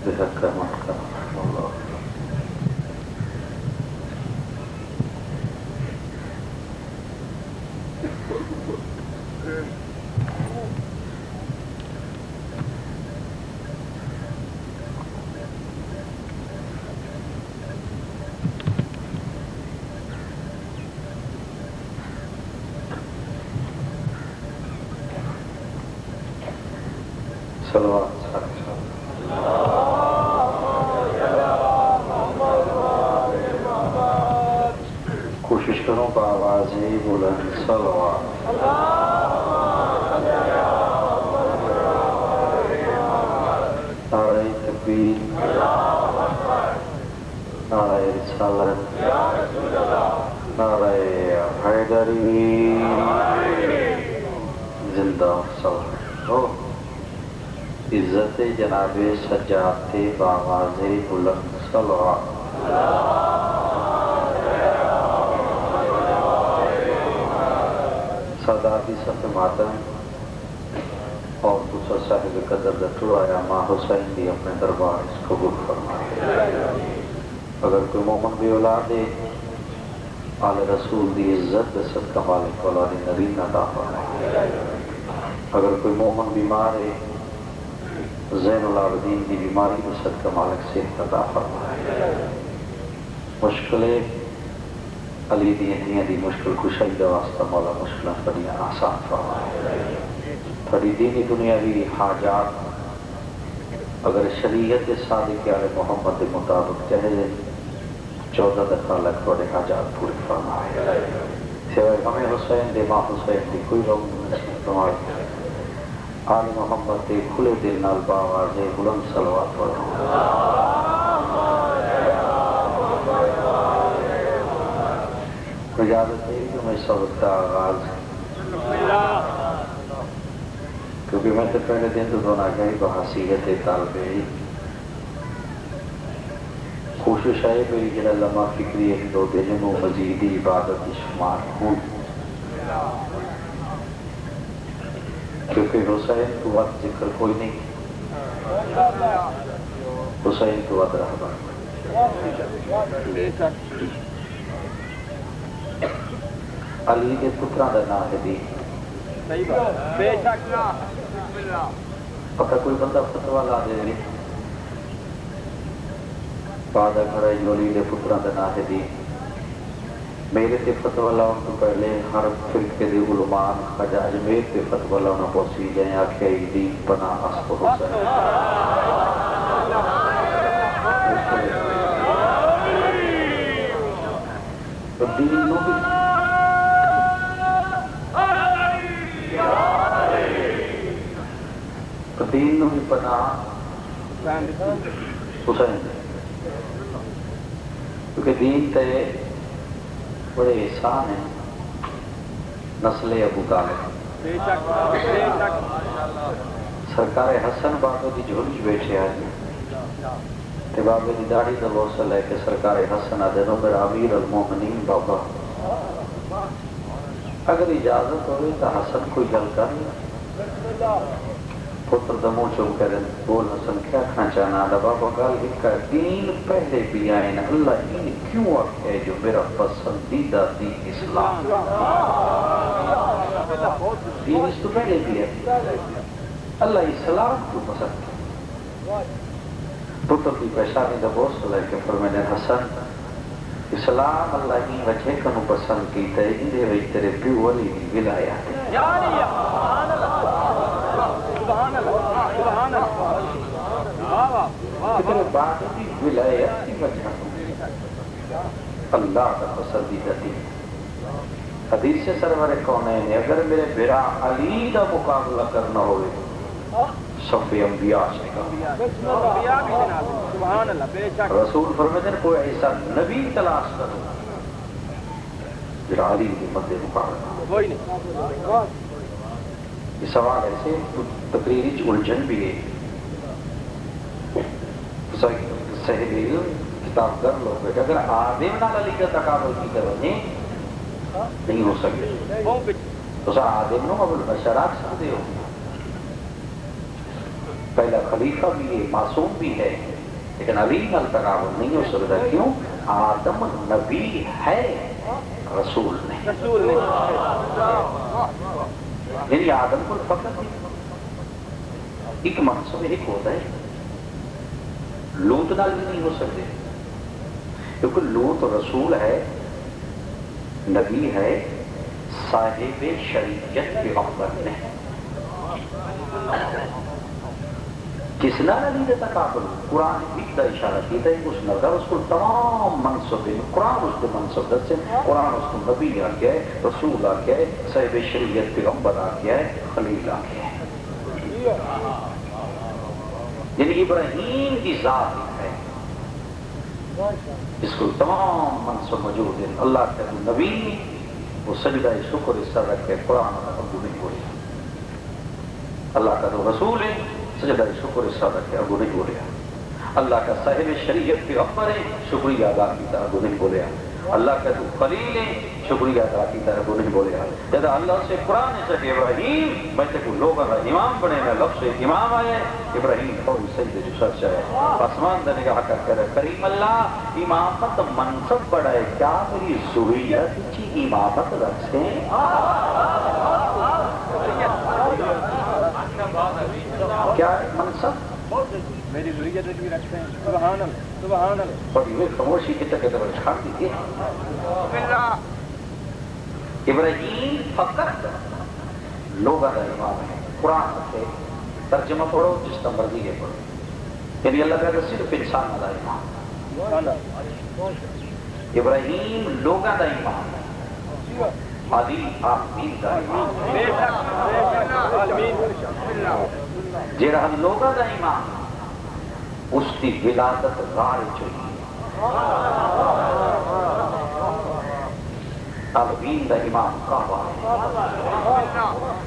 بحق محکم اللہ صلوات کوشش کروں با آواز بلند صلوات نعرہ تکبیر نعرہ رسالت نعرہ حیدری زندہ صلوات عزت جناب سجاد باواز بلند صلوات ساداتی صف ماتم اور دوسرا صاحب قدر دتو آیا ماں حسین بھی اپنے دربار اس قبول فرمائے اگر کوئی مومن بھی اولاد ہے آل رسول دی عزت صدقہ مالک اولاد نبی عطا فرمائے اگر کوئی مومن بیمار ہے زین العابدین کی بیماری میں صدقہ مالک سے عطا فرمائے مشکلیں علی دیاں دی مشکل کشائی دا واسطہ مولا مشکلیں بڑیاں آسان فرمائے تھوڑی دینی دنیاوی حاجات اگر شریعت صادق علیہ محمد کے مطابق چہلے 14 دخالت تھوڑے حاجات پورے فرمائے سوائے ہمیں حسین دے ماں حسین دی کوئی روگ نصیب فرمائے آل محمد کے کھلے دل نال باواز بلند صلوات پڑھو اجازت ہے کہ میں سبق کا آغاز کیونکہ میں تو پہلے دن تو دونوں گئی بحثیت طالب علم کوشش ہے میری جڑا لمحہ فکری ایک دو دن و مزید عبادت شمار ہوں کیونکہ حسین تو وقت ذکر کوئی نہیں حسین تو وقت رہبر علی کے پتران دا نام ہے دی پکا کوئی بندہ فتوہ لا دے رہی بادہ کھڑا جولی دے پتران دا نام ہے دی میرے تے فتوہ لاؤں تو پہلے ہر فرقے دے علمان خجا اجمیر تے فتوہ لاؤں پوسی جائیں آکھے دی پناہ اسب حسین تو دین نو بھی دین نو بھی پناہ حسین کیونکہ دین تے بڑے احسان ہیں نسل ابو طالب سرکار حسن بابے دی جھولی بیٹھے آئے تے بابے دی داڑھی دا وصل ہے کہ سرکار حسن آدھے نو میرا امیر المومنین بابا اگر اجازت ہوئے تو حسن کوئی گل کر پتر دمو چوم کریں بول حسن کیا کھانا چاہنا دا بابا گل ایک کر دین پہلے بھی آئے نا اللہ دین کیوں ہے جو میرا پسندیدہ دین اسلام دین اس تو پہلے بھی ہے اللہ اسلام کیوں پسند کیا پتر کی پیشانی دا بہت سلائے کہ فرمائے حسن اسلام اللہ ہی وجہ کنو پسند کی تے اندے وی تیرے پیو والی بھی ولایا کتنے بات کی ولایت کی وجہ اللہ کا پسندیدہ دین حدیث سے سرور کونین ہے اگر میرے برا علی کا مقابلہ کرنا ہوئے صف انبیاء سے رسول فرماتے ہیں کوئی ایسا نبی تلاش کرو جڑا علی کی مد مقابلہ یہ سوال ایسے تقریری الجھن بھی ہے صحیح علم کتاب کر لو کہ اگر آدم نال علی کا تقابل کی کرو نہیں ہو سکے تو سر آدم نو ابو البشر آکھ سکتے ہو پہلا خلیفہ بھی ہے معصوم بھی ہے لیکن علی نال تقابل نہیں ہو سکتا. کیوں؟ آدم نبی ہے، رسول نہیں. یعنی آدم کو فقط ایک منصب ایک ہوتا ہے. لوط نال بھی نہیں ہو سکتے کیونکہ لوط رسول ہے، نبی ہے، صاحب شریعت کے افضل نے. کس نال علی دے تقابل؟ قرآن ایک دا اشارہ کیتا ہے اس نظر اس کو تمام منصب ہے. قرآن اس کے منصب دس ہے. قرآن اس کو نبی آ گیا ہے، رسول آ گیا ہے، صاحب شریعت پیغمبر آ گیا ہے، خلیل آ گیا ہے. یعنی ابراہیم کی ذات ہے، اس کو تمام منصب موجود ہے. اللہ کا نبی وہ سجدہ شکر اس طرح رکھے قرآن ابو نہیں بولے. اللہ کا جو رسول ہے سجدہ شکر اس طرح رکھے ابو نہیں بولے. اللہ کا صاحب شریعت پیغمبر ہے، شکریہ ادا کیتا ابو نہیں بولے. اللہ کا جو خلیل ہے، شکریہ ادا کیتا ابو نہیں بولے. جب اللہ سے قرآن سے کہ ابراہیم میں تے کو لوگوں کا امام بنے میں لفظ امام آئے. ابراہیم فوری سجدے جو سچ ہے آسمان دا نگاہ کر کے کریم اللہ امامت منصب بڑا ہے، کیا میری ذریت کی امامت رکھیں؟ کیا منصب میری ذریت بھی رکھتے ہیں. سبحان اللہ سبحان اللہ. اور یہ خاموشی کی تک چھاڑ دیجیے. ابراہیم فقط لوگوں کا امام ہے. قرآن سے ترجمہ پڑھو جس طرح مرضی ہے پڑھو. یعنی اللہ کا صرف انسان کا امام. ابراہیم لوگوں کا امام ہے، علی عالمین کا امام. جہاں لوگوں کا امام اس کی ولادت غار چلی. عالمین کا امام کعبہ ہے.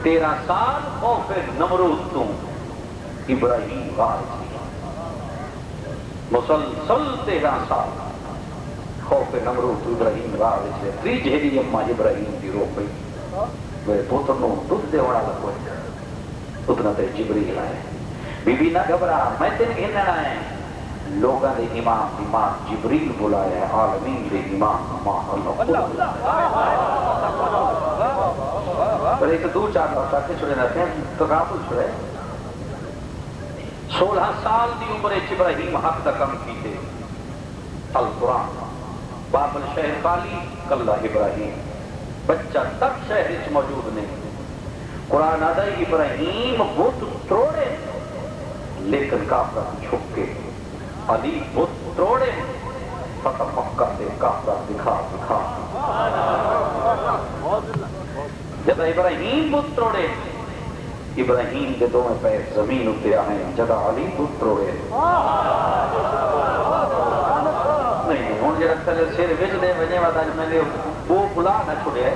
13 سال خوف نمرود تو ابراہیم غار چلی. مسلسل 13 سال خوف نمرود ابراہیم غار چلی. 3 جہری اما ابراہیم کی رو پئی میرے پتر نو دودھ دے والا کوئی اتنا تے جبریل آئے. بی بی نہ گھبرا میں تین گھننا ہے. لوگاں دے امام دی ماں جبریل بلایا ہے، عالمین دے امام ماں اللہ. پر ایک 2-4 لفظ آتے چھوڑے رہتے ہیں تقابل چھوڑے. 16 سال دی عمر ابراہیم حق دا کم کی تھے. القرآن باب الشہر خالی کلہ ابراہیم بچہ تک شہر موجود نہیں. قرآن آدھا ابراہیم بت توڑے لیکن کافر چھپ کے. علی بت توڑے فتح مکہ دے کافر دکھا دکھا. جب ابراہیم بت توڑے ابراہیم کے دونوں پیر زمین اتریا ہیں. جگہ علی بت توڑے نہیں ہوں جڑا تھلے سر وچ دے وجے والا میں نے وہ بلا نہ چھڑیا.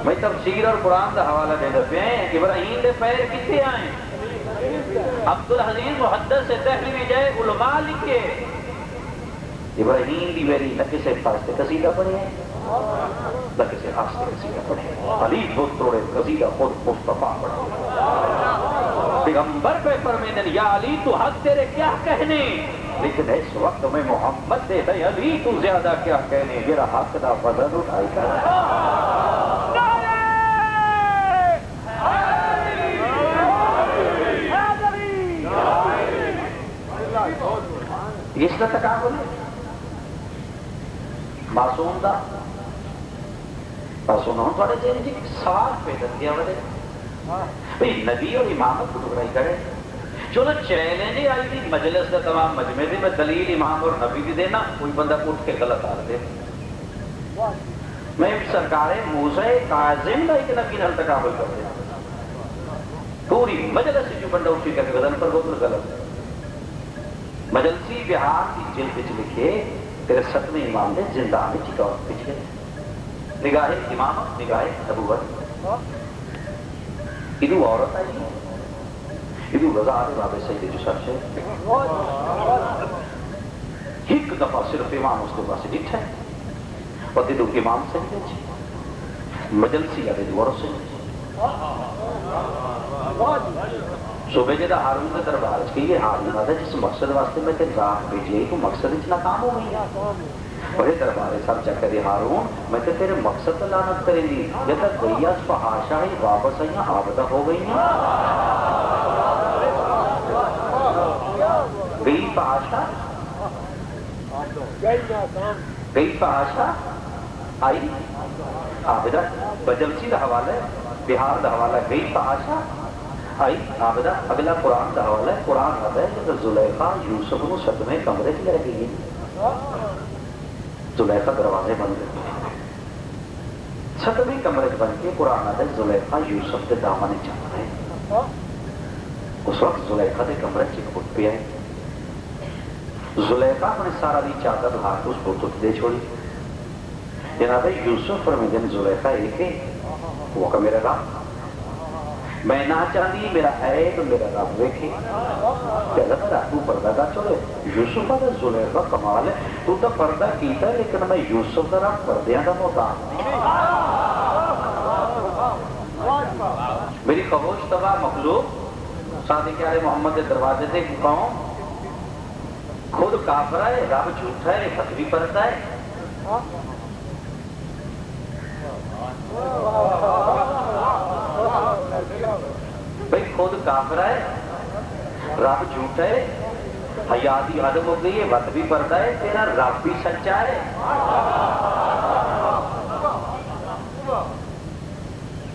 میں تفسیر اور قرآن کا حوالہ دے دے ہیں. ابراہیم دے پیر کتنے آئے؟ عبدالحزیز محدث سے تحلیمی جائے علماء لکھے ابراہیم دی میری نہ کسے فاستے قصیدہ پڑھے ہیں نہ کسے آستے قصیدہ پڑھے ہیں. علی بت توڑے قصیدہ خود مصطفیٰ پڑھے. پیغمبر پہ فرمیدن یا علی تو حق تیرے کیا کہنے، لیکن اس وقت میں محمد دے دے علی تو زیادہ کیا کہنے. میرا حق دا وزن اٹھائی کر اس کا تقابل ہے. معصوم دا معصوم ہوں تھوڑے جیسے جی صاف پیدا کیا وجہ بھئی نبی اور امامت کو دکھائی کرے. چلو چیلنج آئی تھی مجلس کا تمام مجمع دے میں دلیل امام اور نبی دی دینا کوئی بندہ اٹھ کے غلط آ دے. میں سرکار موسیٰ کاظم کا ایک نبی نال تقابل کر دے. پوری مجلس سے جو بندہ اٹھی کر کے بدن پر بہت غلط ہے. مجلسی بہار کی جلد وچ لکھے تیرے 7ویں امام نے زندان میں چکا پیچھے نگاہ امام نگاہ نبوت. ادو عورت آئی ادو رضا دے بابے سیدے جو سچ ہے. ایک دفعہ صرف امام اس کے پاس ڈٹھا ہے اور ادو امام سیدے مجلسی آدھے دو عورت سے صوبے جدا ہارون کے دربار کے یہ ہارون آتا جس مقصد واسطے میں تیرے راہ بھیجی تو مقصد اتنا کام ہو گئی بڑے دربار سب چکر ہارون میں تو تیرے مقصد پر لعنت کریں گی جب تک گئی اس فحاشا ہی واپس آئی آبدہ ہو گئی ہیں گئی فحاشا گئی فحاشا آئی آبدہ بجلسی دا حوالہ ہے بہار دا حوالہ ہے گئی فحاشا آئی آبدہ اگلا قرآن دا حوالہ ہے قرآن آتا ہے کہ زلیخا یوسف کو ستمے کمرے کی رہ گئی زلیخا دروازے بند گئے ستمے کمرے بن کے قرآن آتا ہے زلیخا یوسف کے دامن چل رہے اس وقت زلیخا دے کمرے چک اٹھ پہ آئے زلیخا اپنے سارا دی چادر ہاتھ اس کو تک دے چھوڑی جناب یوسف فرمیدن زلیخا ایک ہے وہ کہ میرا رب میں نہ چاہتی میرا عیب میرا رب ویکھے کہ اللہ تعالیٰ تو پردہ کا چلے یوسف آدھا زلیخا کمال ہے تو تا پردہ کیتا ہے لیکن میں یوسف دا رب پردیاں دا محتاج میری خاموش تباہ مخلوق صادق علیہ محمد کے دروازے سے قوم خود کافر ہے رب جھوٹا ہے فتوی پڑتا ہے بھئی خود کافر ہے رب جھوٹا ہے حیاتی عدم ہو گئی ہے وقت بھی پڑتا ہے تیرا رب بھی سچا ہے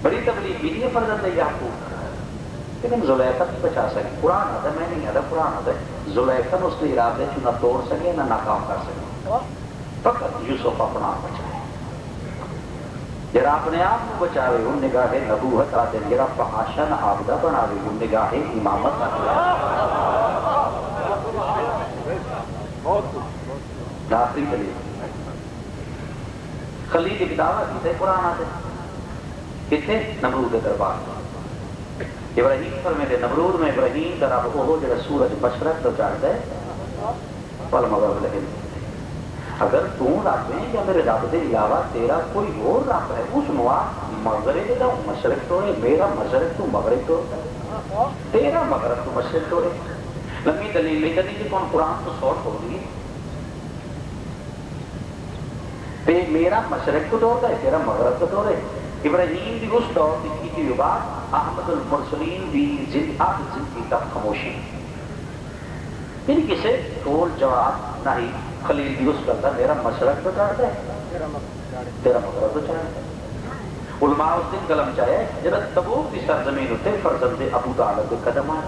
بڑی تبلیغ بھی نہیں فرض ہے یعقوب لیکن زلیخا بھی بچا سکے قرآن آتا ہے میں نہیں آتا قرآن آتا ہے زلیخا اس کے ارادے سے نہ توڑ سکے نہ ناکام کر سکے فقط یوسف اپنا آپ بچائے جرا اپنے آپ کو بچاوے ان نگاہ نبوت آتے جرا فحاشا نہ عابدہ بناوے ان نگاہ امامت آخری دلیل خلیل کی کتاب آتی ہے قرآن آتے کتنے نمرود دربار ابراہیم فرمیدے نمرود میں ابراہیم طرف وہ جڑا سورج مشرق تو چاہتا ہے پل مغرب لگے اگر تو رب ہے یا میرے رب کے علاوہ تیرا کوئی اور رب ہے اس نوا مغرب کا مشرق توڑے میرا مشرق تو مغرب توڑے تیرا مغرب تو مشرق توڑے لمبی دلیل لے جاتی کہ کون قرآن تو سوٹ ہو گئی تے میرا مشرق تو توڑتا ہے تیرا مغرب تو توڑے ابراہیم بھی اس دور کی کی بات احمد المرسلین بھی زندگی تک خاموشی یعنی کسے ٹول جواب نہیں خلیل بھی اس کرتا میرا مشرق تو چاہتا ہے تیرا مغرب تو چاہتا ہے علماء اس دن قلم چاہے جب تبوک کی سرزمین ہوتے فرزند ابو طالب کے قدم آئے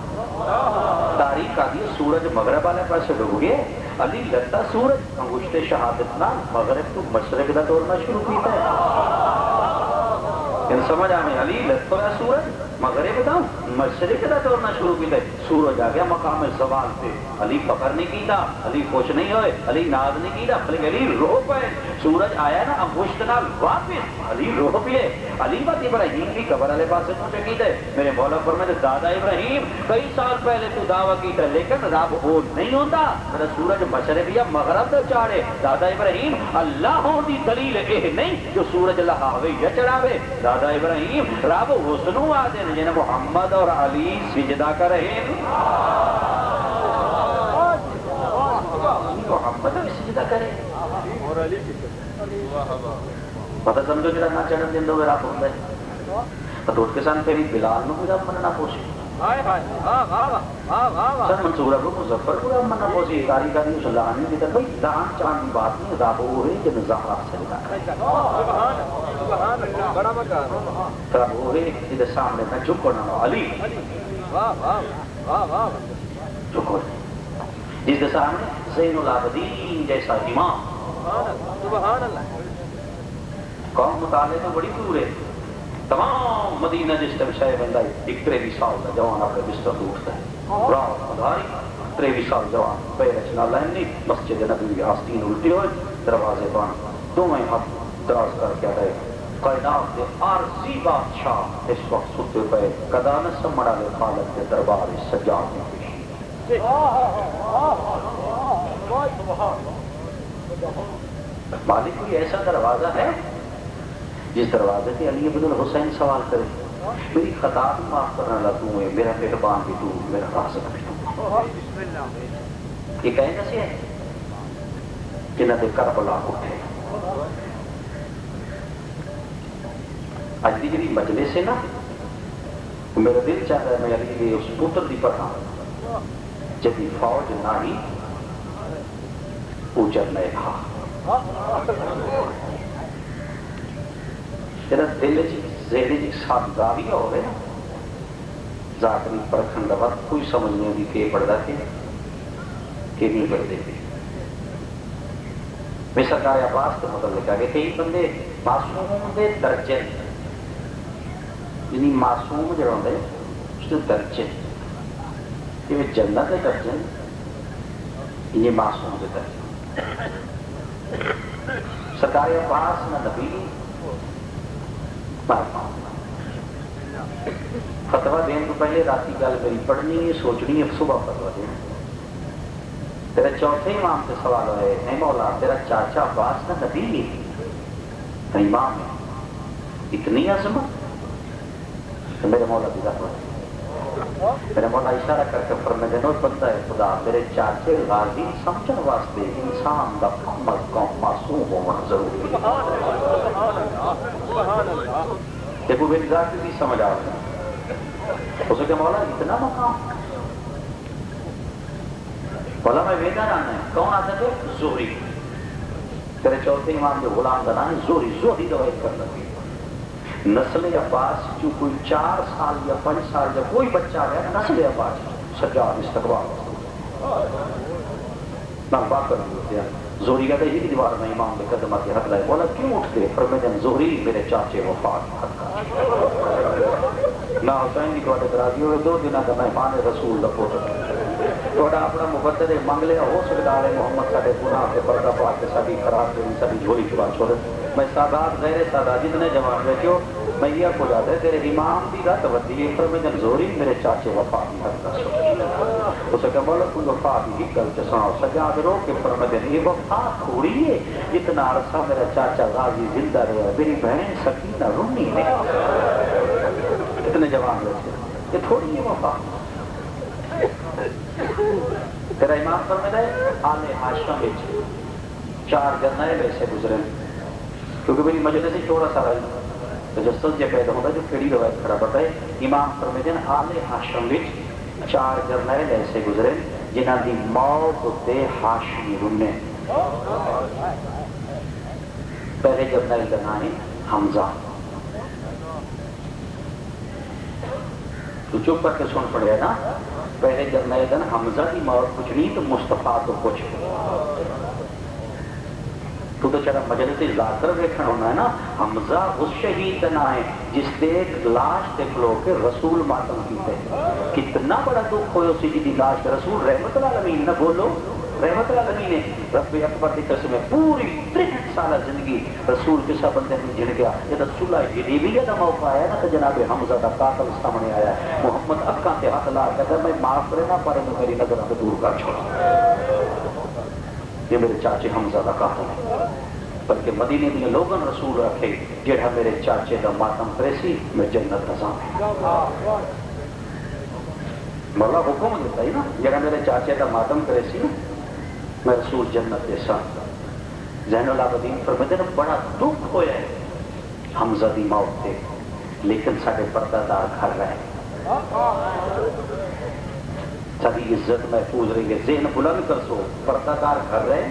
تاریخ آدھی سورج مغرب والے پاس ڈوب گئے علی لگتا سورج انگشت شہادت نہ مغرب تو مشرق کا توڑنا شروع کیتا ہے ان سمجھ آمیں علی لگتا سورج مغرب دا مشرق دا توڑنا شروع کیتا ہے سورج آ گیا مقام زوال پہ علی فخر نہیں کیتا علی خوش نہیں ہوئے علی ناز نہیں کیتا بلکہ علی روح پہ سورج آیا نا انگشت نال واپس علی روح پہ علی بات ابراہیم کی قبر والے پاس پوچھے کیتا ہے میرے مولا فرمائے دادا ابراہیم کئی سال پہلے تو دعویٰ کیتا ہے لیکن رب وہ نہیں ہوتا میرا سورج مشرق یا مغرب تو چاڑے دادا ابراہیم اللہ ہوں دی دلیل اے نہیں جو سورج لہاوے یا چڑھاوے دادا ابراہیم رب حسنو آدھے جنہیں محمد اور علی سجدہ کر رہے ہیں محمد بھی سجدہ کرے اور علی پتہ سمجھو جڑا نہ چڑھن دین دو میرا ہوندا ہے تو اس کے ساتھ پھر بلال نو بھی رب مننا پوچھے سر منصور ابو مظفر کو رب مننا پوچھے کاری کاری سلانی کی طرف بھائی دان چاند کی بات نہیں رب وہ ہے کہ زہرا سجدہ کرے سبحان اللہ بڑا مکان رب وہ ہے جس کے سامنے میں جھکنا علی واہ واہ واہ واہ جھکو جس کے سامنے زین العابدین جیسا امام سبحان اللہ قوم مطالعے تو بڑی دور ہے تمام مدینہ جس ٹائم شاہ بندہ ایک 23 سال کا جوان اپنے بستر اٹھتا ہے رات مداری 23 سال جوان پیر اچھنا لہنی مسجد نبی آستین الٹی ہوئے دروازے بند دونوں ہاتھ دراز کر کے رہے کائنات کے عارضی بادشاہ اس وقت ستے پہ قدان سمڑا لے خالق کے دربار سجاد میں پیش مالک کوئی ایسا دروازہ ہے جس دروازے سے علی بن الحسین سوال کرے میری خطا بھی معاف کرنے والا تو ہے، میرا مہربان بھی تو، میرا رازق بھی تو۔ یہ کہیں کیسے ہے جنہ دے کربلا اٹھے۔ اج دی جڑی مجلس ہے نا، میرا دل چاہتا ہے میں علی دے اس پتر دی پڑھا جدی فوج نہ ہی وہ جرنیل ہا جرا دل ذہن سامگاوی ہوئے نا ذاتری پرکھن دا وقت کوئی سمجھ نہیں دی کہ پڑھدا کہ نہیں پڑھتے تھے۔ میں سرکار عباس کے متعلق آگے کئی بندے معصوم دے درجے یعنی معصوم جڑا ہوندے اس دے درجے یہ جنت دے درجے یہ معصوم دے درجے۔ سرکار عباس نہ نبی فتویٰ دین تو پہلے راتی گل میری پڑھنی ہے سوچنی ہے صبح فتویٰ دین۔ تیرے چوتھے امام سے سوال ہے اے مولا تیرا چاچا عباس نہ نبی ہے امام ہے اتنی عظمت تو میرے مولا بھی رحمت میرے مولا اشارہ کر کے فرمائے دینو بندہ ہے خدا میرے چاچے غازی سمجھن واسطے انسان دا کم از کم معصوم ہونا ضروری ہے۔ دیکھو میری ذات بھی سمجھ آ رہا ہے اسے کہ مولا اتنا مقام مولا میں ویدہ نانا ہے کون آتا ہے زہری تیرے چوتھے امام جو غلام کا نام ہے زہری روایت کر لگی نسل عباس جو کوئی 4 سال یا 5 سال جب کوئی بچہ ہے نسل عباس سجاد استقبال نہ بات کر ہوتے ہیں زہری کہتے ہیں ہی دیوار میں امام کے قدمہ کے حق لائے بولا کیوں اٹھتے فرمائے زہری میرے چاچے وفات حق نہ حسین کی توڑے درازی ہوئے 2 دنوں کا مہمان رسول دا پوتر توڑا اپنا مقدر مانگ لیا ہو سکتا ہے محمد ساڑھے گناہ کے پردہ پاک کے سبھی خراب کے سبھی جھولی چبا چھوڑے میں سادات غیر سادات جتنے جوان بیٹھے ہو میں یہ کو جاتا ہے تیرے امام دی رات ودی ہے فرمائے زہری میرے چاچے وفات کی حق کا سوچ اسے کہ مولا کوئی وفات ہی کل کے سناؤ سجاد رو کہ فرمائے یہ وفات تھوڑی ہے جتنا عرصہ میرا چاچا غازی زندہ رہا میری بہن سکینہ رونی ہے اتنے جوان بیٹھے یہ تھوڑی ہے وفات تیرا امام فرمائے آل ہاشم وچ 4 جرنیل ایسے گزرے کیونکہ میری مجلس سے تھوڑا سا رہی تو جو سجے پیدا ہوتا ہے جو کیڑی روایت کھڑا پڑتا ہے امام فرمائے آل ہاشم وچ 4 جرنیل ایسے گزرے جنہ دی موت تے ہاشمی رونے پہلے جرنیل کا نام ہے حمزہ تو چپ کر کے سن پڑے نا پہلے جرنیل کا حمزہ کی موت کچھ نہیں تو مصطفیٰ تو کچھ تو چلا مجلس ذاکر دیکھنا ہونا ہے نا حمزہ اس شہید کا نام ہے جس دے لاش دیکھ لو کہ رسول ماتم کیتے کتنا بڑا دکھ ہوئے اسی کی لاش رسول رحمت العالمین نہ بولو رحمت العالمین نے رب اکبر کی قسم میں پوری 63 سالہ زندگی رسول کے سب بندے میں جن گیا یہ صلح حدیبیہ کا موقع آیا نا کہ جناب حمزہ کا قاتل سامنے آیا محمد اکاں تے ہاتھ لا کہتا میں معاف کرے نہ پڑے میں میری نظر سے دور کر چھوڑا یہ میرے چاچے حمزہ کا قاتل ہے بلکہ مدینے میں لوگن رسول رکھے جڑا میرے چاچے کا ماتم کرے سی میں جنت نظام ہے مولا حکم دیتا ہے نا جڑا میرے چاچے کا ماتم کرے سی میں رسول جنت دے ساتھ زین العابدین فرماتے ہیں بڑا دکھ ہویا ہے حمزہ دی موت تے لیکن ساڑے پردہ دار گھر رہے ساری عزت محفوظ رہی ہے ذہن بلند کر سو پردہ دار گھر رہے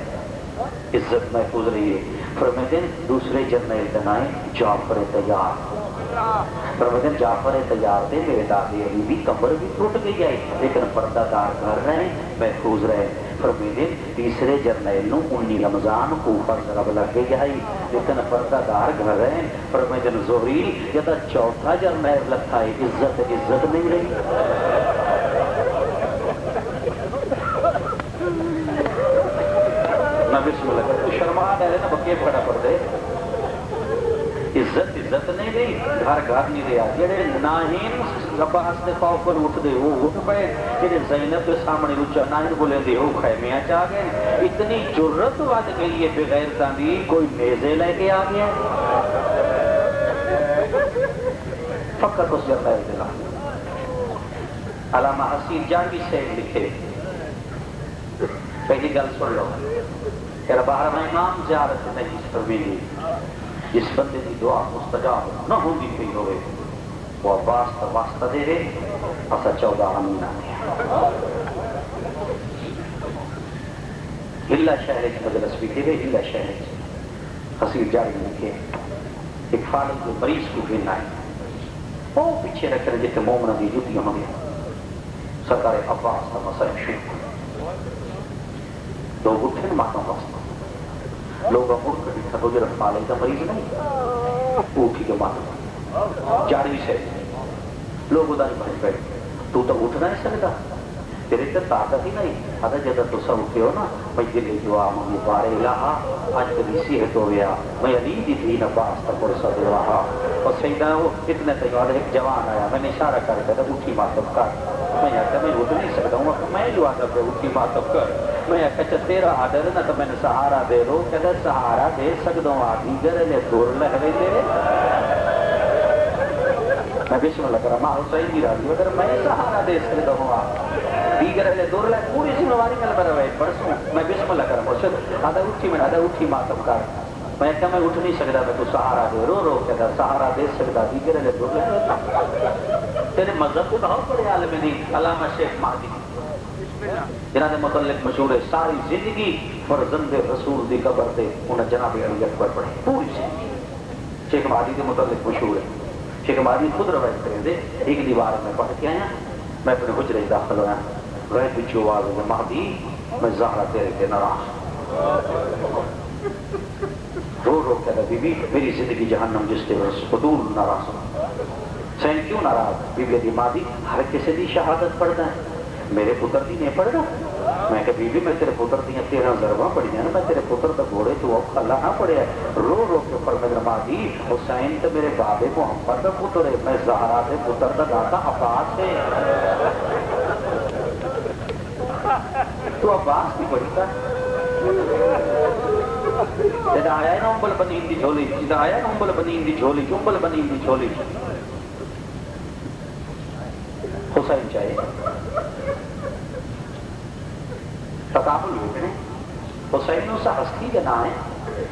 عزت محفوظ رہی ہے فرماتے ہیں دوسرے جرنیل کا نام جعفر تیار فرماتے ہیں جعفر تیار تھے میرے دادے علی بھی کمر بھی ٹوٹ گئی ہے لیکن پردہ دار گھر رہے محفوظ رہے فرماتے ہیں تیسرے جرنیل نو 19 رمضان کوفہ ضرب لگ گئی ہے لیکن پردہ دار گھر رہے فرماتے ہیں زہری یہ تو چوتھا جرنیل لکھا ہے عزت نہیں رہی بسم اللہ تو شرما ڈالے نا بکے پڑا پڑتے عزت نہیں رہی گھر نہیں رہا جہے ناہین عباس کے خوف پر اٹھتے وہ اٹھ پے جہے زینب کے سامنے اچا ناہین بولے دے وہ خیمیاں چاہ گئے اتنی جرت ود گئی ہے بغیر تاندی کوئی نیزے لے کے آ گیا فقط اس جگہ دلا علامہ حسین جانوی سے لکھے پہلی گل سن لو کہ 12واں امام زیارت نہیں فرمائی جس بندے کی دعا مستجاب نہ ہوگی پی ہوئے وہ عباس کا واسطہ دے رہے اسا 14 امین آتے ہلا شہر مجلس بھی دے ہلا شہر حسین جاری لکھے ایک فالج کے مریض کو بھی نہ وہ پیچھے رکھ رہے جتنے مومنہ دی جوتیاں ہوں گے سرکار عباس کا مسئلہ شروع لوگ اٹھے ماتوں واسطہ لوگ مڑ کر بیٹھا تو جرف مالے کا مریض نہیں اٹھی کے ماتوں جاری سے لوگ ادھر بھائی بیٹھ تو اٹھ نہیں سکتا تیرے تے طاقت ہی نہیں اگر جدہ تو سب اٹھے ہو نا بھائی دلی جو آمنی بارے الہا آج کبھی صحت ہو گیا میں علی دی تھی نباس تا پرسا دے رہا اور سیدہ وہ اتنے تیوار ایک جوان آیا میں نے اشارہ کر کے اٹھی ماتب کر میں آتا میں اٹھ نہیں سکتا ہوں میں جو آتا پہ اٹھی ماتب کر میں آتا تیرا آڈر ہے نا تو میں نے سہارا دے رو کہتا سہارا دے سکتا ہوں آدھی گر لے دور لہوے تیرے میں بسم اللہ کرا ماں حسین بھی راضی اگر میں سہارا دے سکتا ہوں دیگر ہے دور لائے پوری ذمہ میں لبر ہوئے پرسوں میں بسم اللہ کرا مرشد آدھا اٹھی ماتم کر میں کہا میں اٹھ نہیں سکتا میں تو سہارا دے رو رو کہتا سہارا دے سکتا دیگر ہے دور لائے تیرے مذہب کو بہت بڑے عالم نہیں علامہ شیخ مہدی جنہاں دے متعلق مشہور ہے ساری زندگی فرزند رسول دی قبر دے انہیں جناب علی اکبر پڑھے پوری زندگی شیخ مہدی کے متعلق مشہور ہے شیخ مہدی خود روایت کریں دے ایک دیوار میں پڑھ کے آیا میں اپنے حجرے داخل ہویا غیر بچو آگے میں مہدی میں زہرہ تیرے کے نراز رو رو کہتا بی بی میری زندگی جہنم جس کے فضول ناراض ہو سین کیوں ناراض بی بی مہدی ہر کسی دی شہادت پڑھتا ہے میرے پتر دی نہیں پڑھ رہا میں کہ بی بی میں تیرے پتر دی 13 ضرباں پڑھی ہیں میں تیرے پتر دا گھوڑے تو اللہ نہ پڑھے رو رو کے فرمائے مہدی حسین تو میرے بابے محمد دا پتر ہے میں زہرا دے پتر دا داتا عباس ہے تو عباس کی پڑھتا جدا آیا ہے نا امبل بنین دی جھولی جدا آیا ہے نا امبل بنین دی جھولی امبل بنین دی جھولی حسین چاہیے تقابل ہوئے حسین اسا ہستی کے نام ہے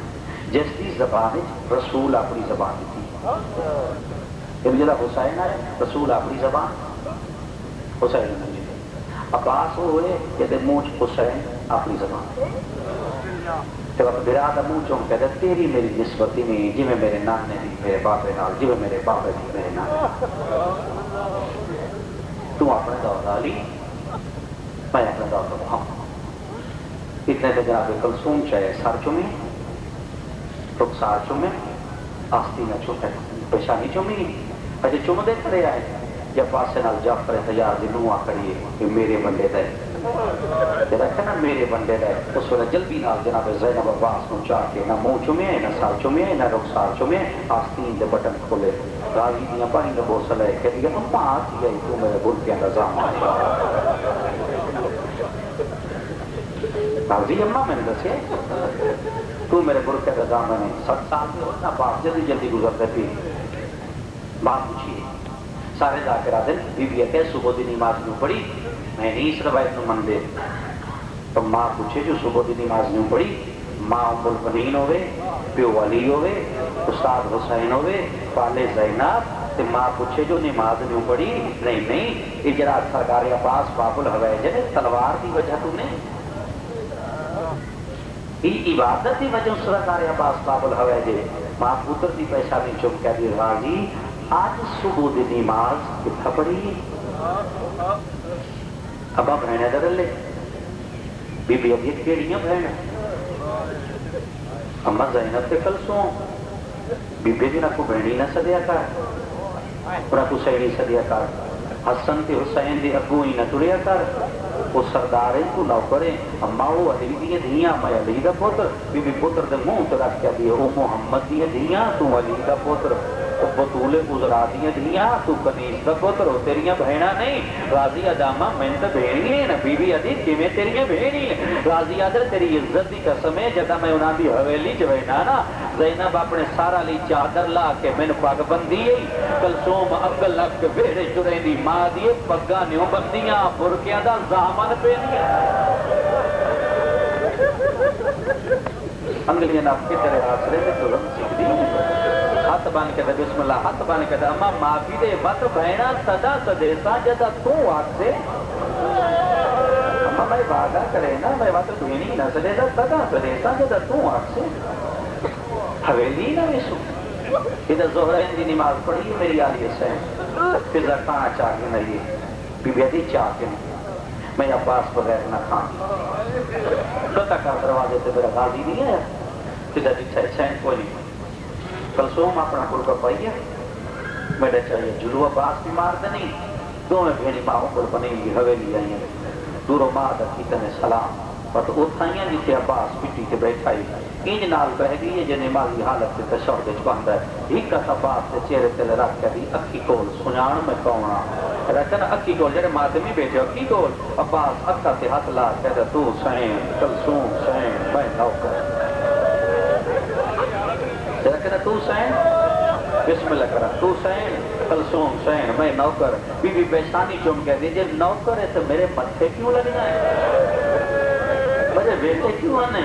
جس کی زبان رسول اپنی زبان تھی جدا حسین ہے رسول اپنی زبان حسین نہیں عباس وہ ہوئے کہ دے موچ حسین اپنی زبان تو اب برادہ موچوں کہتے تیری میری نسبتی نہیں جی میں میرے نانے دی میرے باپے نال جی میں میرے باپے دی میرے نانے تو اپنے دور علی میں اپنے دور محمد اتنے تو جناب کلثوم چاہے سر چومی رخسار چومی آستینہ چومے پیشانی چومی اجے چوم دے کھڑے آئے یا پاسے نال جعفر تیار دی نوہ کھڑی ہے کہ میرے بندے دے جب ہے نا میرے بندے دے اس وقت جلدی نال جناب زینب عباس نو چاہ کے نہ منہ چومے نہ سر چومے نہ رخسار چومے آستین دے بٹن کھولے راضی دیاں پانی نہ بوسل ہے کہ دیگا اما آتی گئی تو میرے برکیاں نظام آئے راضی اما میں نے دسے تو میرے برکیاں نظام آئے 7 سال میں ہونا باپ جلدی جلدی گزرتے پی بات پوچھئے سارے ذاکرہ دن بی بی کہ صبح دی نماز نو پڑھی میں نہیں اس روایت نو من دے تو ماں پوچھے جو صبح دی نماز نو پڑھی ماں ام البنین ہوئے پیو علی ہوئے استاد حسین ہوئے والے زینب تے ماں پوچھے جو نماز نو پڑھی نہیں اجرات سرکار عباس باب الحویج نے تلوار دی وجہ تو نے عبادت دی وجہ سرکار عباس باب الحویج ماں پتر دی پیشانی چپ کہہ دی راضی آج صبح دی نماز کتھا پڑھی ابا بہنے در لے بی بی ابھی کیڑیاں بہن اما زینب تے کلثوم بی بی دی نہ کو بہنی نہ سدیا کر اور کو سیڑی سدیا کر حسن تے حسین دی اگوں ہی نہ ٹریا کر وہ سردار کو نہ کرے اما وہ علی دی دھیاں میں علی دا پتر بی بی پتر دے منہ تے رکھ کے دی او محمد دی دھیاں تو علی دا پتر بطول عذرا دیا دھیاں تو کنیز دا پتر ہو تیریاں بہنا نہیں راضی ادامہ میں تو بہنی ہے بی بی ادھی کہ میں تیریاں بہنی ہے راضی ادھر تیری عزت دی قسم ہے جدا میں انہاں دی حویلی چ بیٹھا نا زینب اپنے سارا لی چادر لا کے میں پگ بندی کلثوم اگل لگ کے بیڑے چرے دی ماں دی پگاں نیو بندیاں برقیاں دا زامن پہنیا انگلیاں ناپ کے تیرے آسرے میں ترم سکھ دی ہاتھ بان کے بسم اللہ ہاتھ بان کے اما معافی دے بات بہنا صدا صدیسا جدا تو آگ سے اما میں وعدہ کرے نا میں بات دھینی نہ صدیسا صدا صدیسا جدا تو آگ سے حویلی نہ ویسو ادھر زہرین دی نماز پڑھی میری آلی حسین پھر زرکانا چاہ کے نہیں بی بیدی چاہ کے نہیں میں عباس بغیر نہ کھان کتا کا دروازے سے میرا غازی نہیں ہے پھر جیسا حسین کوئی نہیں کلثوم اپنا پرکا پائیے میرے چاہیے جلو عباس بھی مار دے نہیں دو میں بھیڑی ماہوں پر بنی گی حویلی آئی ہیں دورو ماں دکی تنے سلام بٹ اتھائیاں جیسے عباس پٹی کے بیٹھائی انج نال بہ گئی ہے جنہیں مالی حالت سے تشہد بند ہے ایک عباس سے چہرے تل رکھ کے دی اکھی کول سنان میں کونا رہتا نا اکھی کول جڑے ماتمی بیٹھے اکھی کول عباس اکھا سے ہاتھ لا کہتا تو سین کلثوم سین میں نوکر کہتا تو سین بسم اللہ کرا تو سین کلثوم سین میں نوکر بی بی پیشانی چوم کہہ دیجئے نوکر ہے تو میرے متھے کیوں لگنا ہے مجھے بیٹے کیوں آنے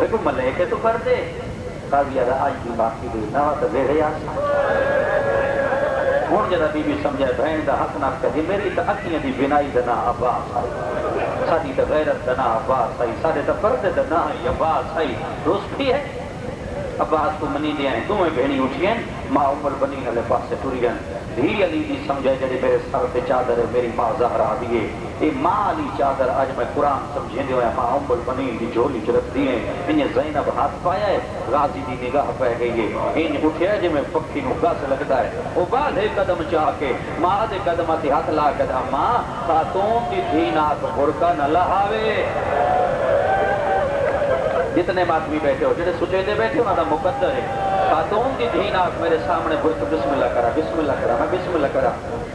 دیکھو ملیکے تو کر دے قاضی آدھا آج بھی باقی دی نوا تو بیڑے آسا ہون جدا بی بی سمجھے بہن دا حق نہ کہی میری تا اکیاں دی بنائی دنا عباس آئی سادی تا غیرت دنا عباس آئی سادی تا فرد دنا عباس آئی روز بھی ہے عباس کو منی دیا ہیں دوئے بہنی اٹھی ہیں ماں عمر بنی نلے پاس سے ٹوری ہیں دھی علی دی سمجھے جڑے میرے سر پہ چادر ہے میری ماں زہرا دیئے اے ماں علی چادر آج میں قرآن سمجھیں دے ہوئے ماں عمر بنی دی جھولی چرک دیئے انہیں زینب ہاتھ پایا ہے غازی دی نگاہ پہ گئی ہے انہیں اٹھے ہے جے میں پکی نگاہ سے لگتا ہے وہ بالے قدم چاہ کے ماں دے قدم آتی ہاتھ لا کے دا ماں خاتون دی دھینات برکا نہ لہاوے جتنے ماتمی بیٹھے ہو جنہیں سچے دے بیٹھے ہو نا دا مقدر ہے خاتون دی دھینات میرے سامنے برک بسم اللہ کرا میں بسم اللہ کرا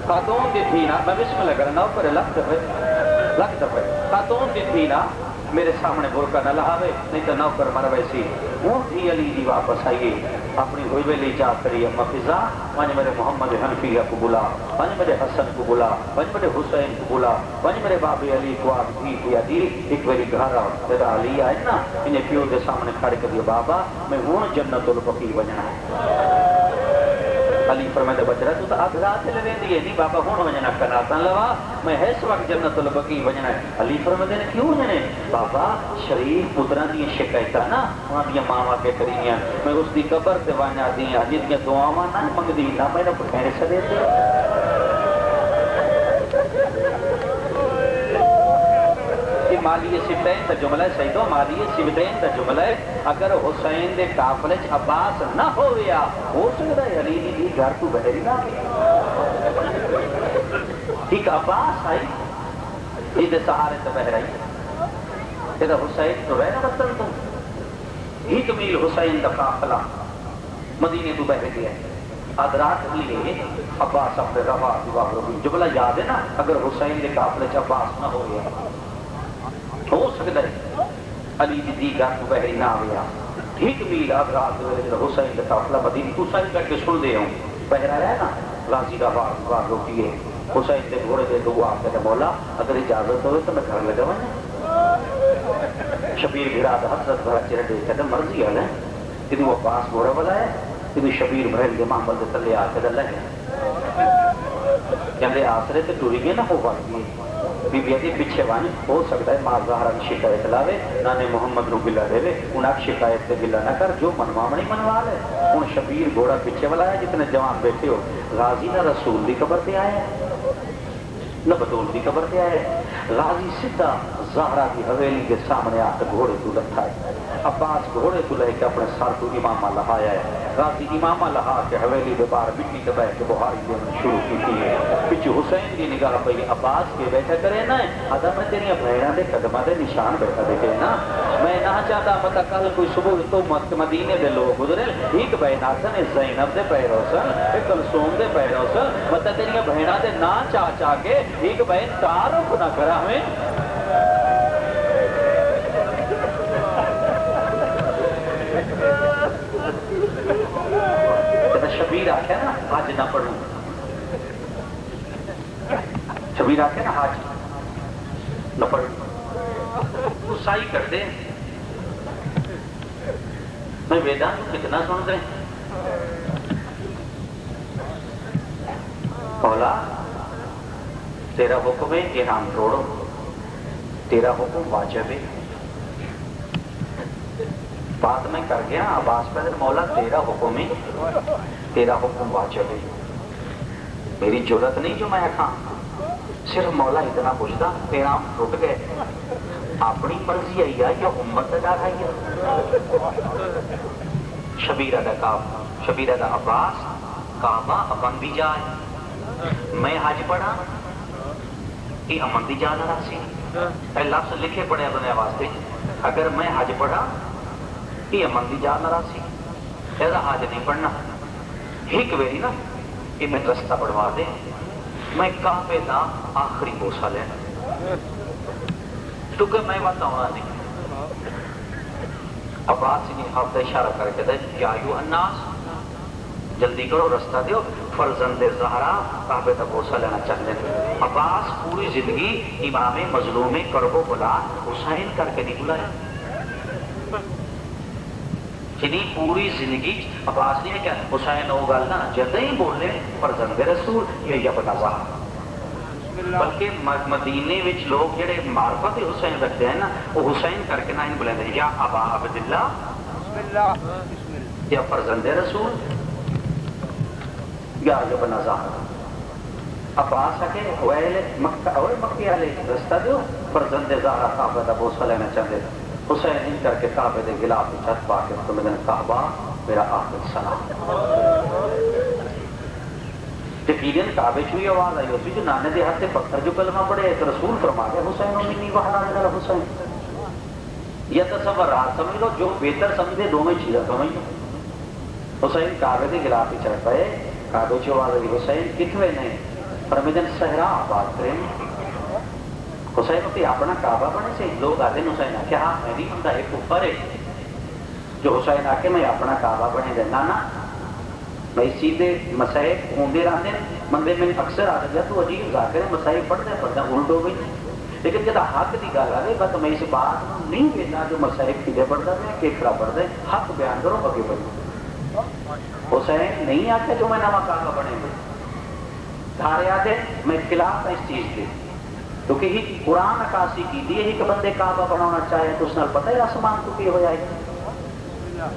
خاتون دی دھینات میں بسم اللہ کرا نوکر لگ دفعے خاتون دی دھینات میرے سامنے برکا نہ لہاوے نہیں تو نوکر مر ویسی وہ تھی علی دی واپس آئیے اپنی ہوئی ویلی چاہ کری اما فضا وانج میرے محمد حنفیہ کو بلا وانج میرے حسن کو بلا وانج میرے حسین کو بلا وانج میرے بابی علی کو آگ دی کیا دی ایک ویلی گھارا جدا علی آئے نا انہیں پیو دے سامنے کھڑے کر دیا بابا میں ہوں جنت البقیع بجنا ہے علی فرمائے بچرا تو آدھ رات لے دیئے نہیں بابا ہون وجنا کناتاں لوا میں اس وقت جنت البقیع وجنا ہے علی فرمائے نے کیوں جنے بابا شریف پتران دی شکایتہ نا وہاں دیا ماما کے کرینیاں میں اس دی قبر سے وانا دیا جن کے دعاواں نہ منگ دی نہ میں نے پھیرے سے دیتے مالی سبتین تا جملہ ہے سیدو مالی سبتین تا جملہ ہے اگر حسین دے کافلج عباس نہ ہویا ہو سکتا ہے علی دی گھر تو بہری نہ ایک عباس آئی یہ سہارے تا بہر آئی یہ حسین تو رہنا بطن تو ایک میل حسین دا کافلہ مدینے تو بہر گیا ہے ادرات لیے عباس اپنے روا دیوار روی جملہ یاد ہے نا اگر حسین دے کافلج عباس نہ ہویا ہو سکتا ہے علی دی گھر کو بہری نہ آیا ٹھیک میل اب رات حسین کا قافلہ مدینہ تو سائن کر کے سن دے ہوں بہرا رہا نا غازی کا بار روٹی ہے حسین سے گھوڑے دے دعا کہتے مولا اگر اجازت ہوئے تو میں گھر لگا ہوں شبیر بھراد حضرت بھرا چرے دے کہتے مرضی ہے کہ وہ عباس گھوڑا والا ہے کہ شبیر بھرل کے محمد دے تلے آ کے لگے کہتے آسرے سے ٹوری گئے نہ ہو باقی بی بی آدھی پیچھے وانی ہو سکتا ہے ماں ظاہرہ کی شکایت لاوے نانے محمد رو گلہ دے لے انہاں کی شکایت سے گلہ نہ کر جو منوامنی منوا لے ان شبیر گھوڑا پیچھے والا ہے جتنے جوان بیٹھے ہو غازی نہ رسول دی قبر پہ آئے ہیں نہ بطول کی قبر پہ آئے. غازی سدھا زہرا کی حویلی کے سامنے آ کر گھوڑے کو لٹھا ہے. عباس گھوڑے کو لے کے اپنے سر کو امامہ لہایا ہے. غازی امامہ لہا کے حویلی کے باہر مٹی کے بیٹھ کے بخاری دینا شروع کی تھی. پچھو حسین کی نگاہ پہ عباس کے بیٹھا کرے نا ادا میں تیری بہنوں کے قدموں کے نشان بیٹھا دیکھے نا. میں نہ چاہتا پتا کل کوئی صبح تو مدینے دے لوگ گزرے ایک بہن آسن زینب دے پیرو سن ایک کلثوم دے پیرو سن مطلب تیری بہنوں دے نا چاہ چاہ کے ایک بہن تعارف نہ کرا ہمیں. شبیر آخیا نا حج نہ پڑھوں. شبیر آخیا نا حج نہ پڑھوں تو سائی کر دے. میں ویدان کتنا سن رہے مولا تیرا حکم ہے احرام توڑو تیرا حکم واجب ہے. بات میں کر گیا عباس پہ مولا تیرا حکم ہے تیرا حکم واجب ہے. میری جرت نہیں جو میں کھا صرف مولا اتنا پوچھتا احرام ٹوٹ گئے اپنی مرضی آئی ہے یا امت کا ڈر آئی ہے. شبیرہ دا عباس کعبہ امن دی جائے میں حج پڑھا یہ امن دی جان رہا سی. لفظ لکھے پڑے بنے واسطے اگر میں حج پڑھا یہ امن دی جان رہا سی ایسا حج نہیں پڑھنا. ایک ویری نا یہ میں رستہ بڑھوا دے میں کعبے دا آخری بوسا لینا کیونکہ میں وقت آنا نہیں. عباس نے ہفتہ اشارہ کر کے دے یا ایوہ الناس جلدی کرو رستہ دیو فرزند زہرا کعبے دا بوسا لینا چاہتے ہیں. عباس پوری زندگی امام مظلوم کرب و بلا حسین کر کے نہیں بلایا. یعنی پوری زندگی عباس نے کیا حسین ہو گالنا جدہ ہی بولنے فرزند رسول یہ ابن زہرا. بلکہ مدینے وچ لوگ جڑے معرفت حسین رکھتے ہیں نا وہ حسین کر کے نہ ان بلے دیں یا ابا عبداللہ یا فرزند رسول یا ابن زہرا. عباس کے مکی والے رستہ دیو فرزند زہرا کعبہ دا بوسا لینا چاہتے ہیں. حسین ان کر کے کعبے دے غلاف چھت پا کے تمہیں کعبہ میرا آخر سلام. یقیناً کعبے چوئی آواز آئی ہوتی جو نانے دے ہاتھ سے پتھر جو کلمہ پڑے ایک رسول فرما گیا حسین امینی وحنا میرا حسین. یا تصور رات سمجھ لو جو بہتر سمجھے دو میں چیزیں سمجھ لو. حسین کعبے دے غلاف چھت پائے کعبے چوئی آواز آئی حسین کتوے نہیں فرمیدن صحرا آباد کریں. حسین ہوتی اپنا کعبہ بنے سے لوگ آتے ہیں حسین آکے ہاں میں نہیں بندہ ایک کفر ہے جو حسین آکے میں اپنا کعبہ بنے دے. نانا میں سیدھے مسائب ہوندے رہتے ہیں مندے میں اکثر آ جاتا تو عجیب ذاکر مسائب پڑھتے پڑھتا الٹ ہو گئی. لیکن جب حق کی گل آئے بس میں اس بات نہیں کہنا جو مسائب کدے پڑھتا ہے کیکڑا پڑھتا ہے حق بیان کرو اگے بڑھو. حسین نہیں آتے جو میں نواں کعبہ بنے گے سارے آتے میں خلاف اس چیز کے کیونکہ ہی قرآن عکاسی کی دی ایک بندے کعبہ بنانا چاہے تو اس نے پتہ ہے آسمان کو کی ہو جائے گا.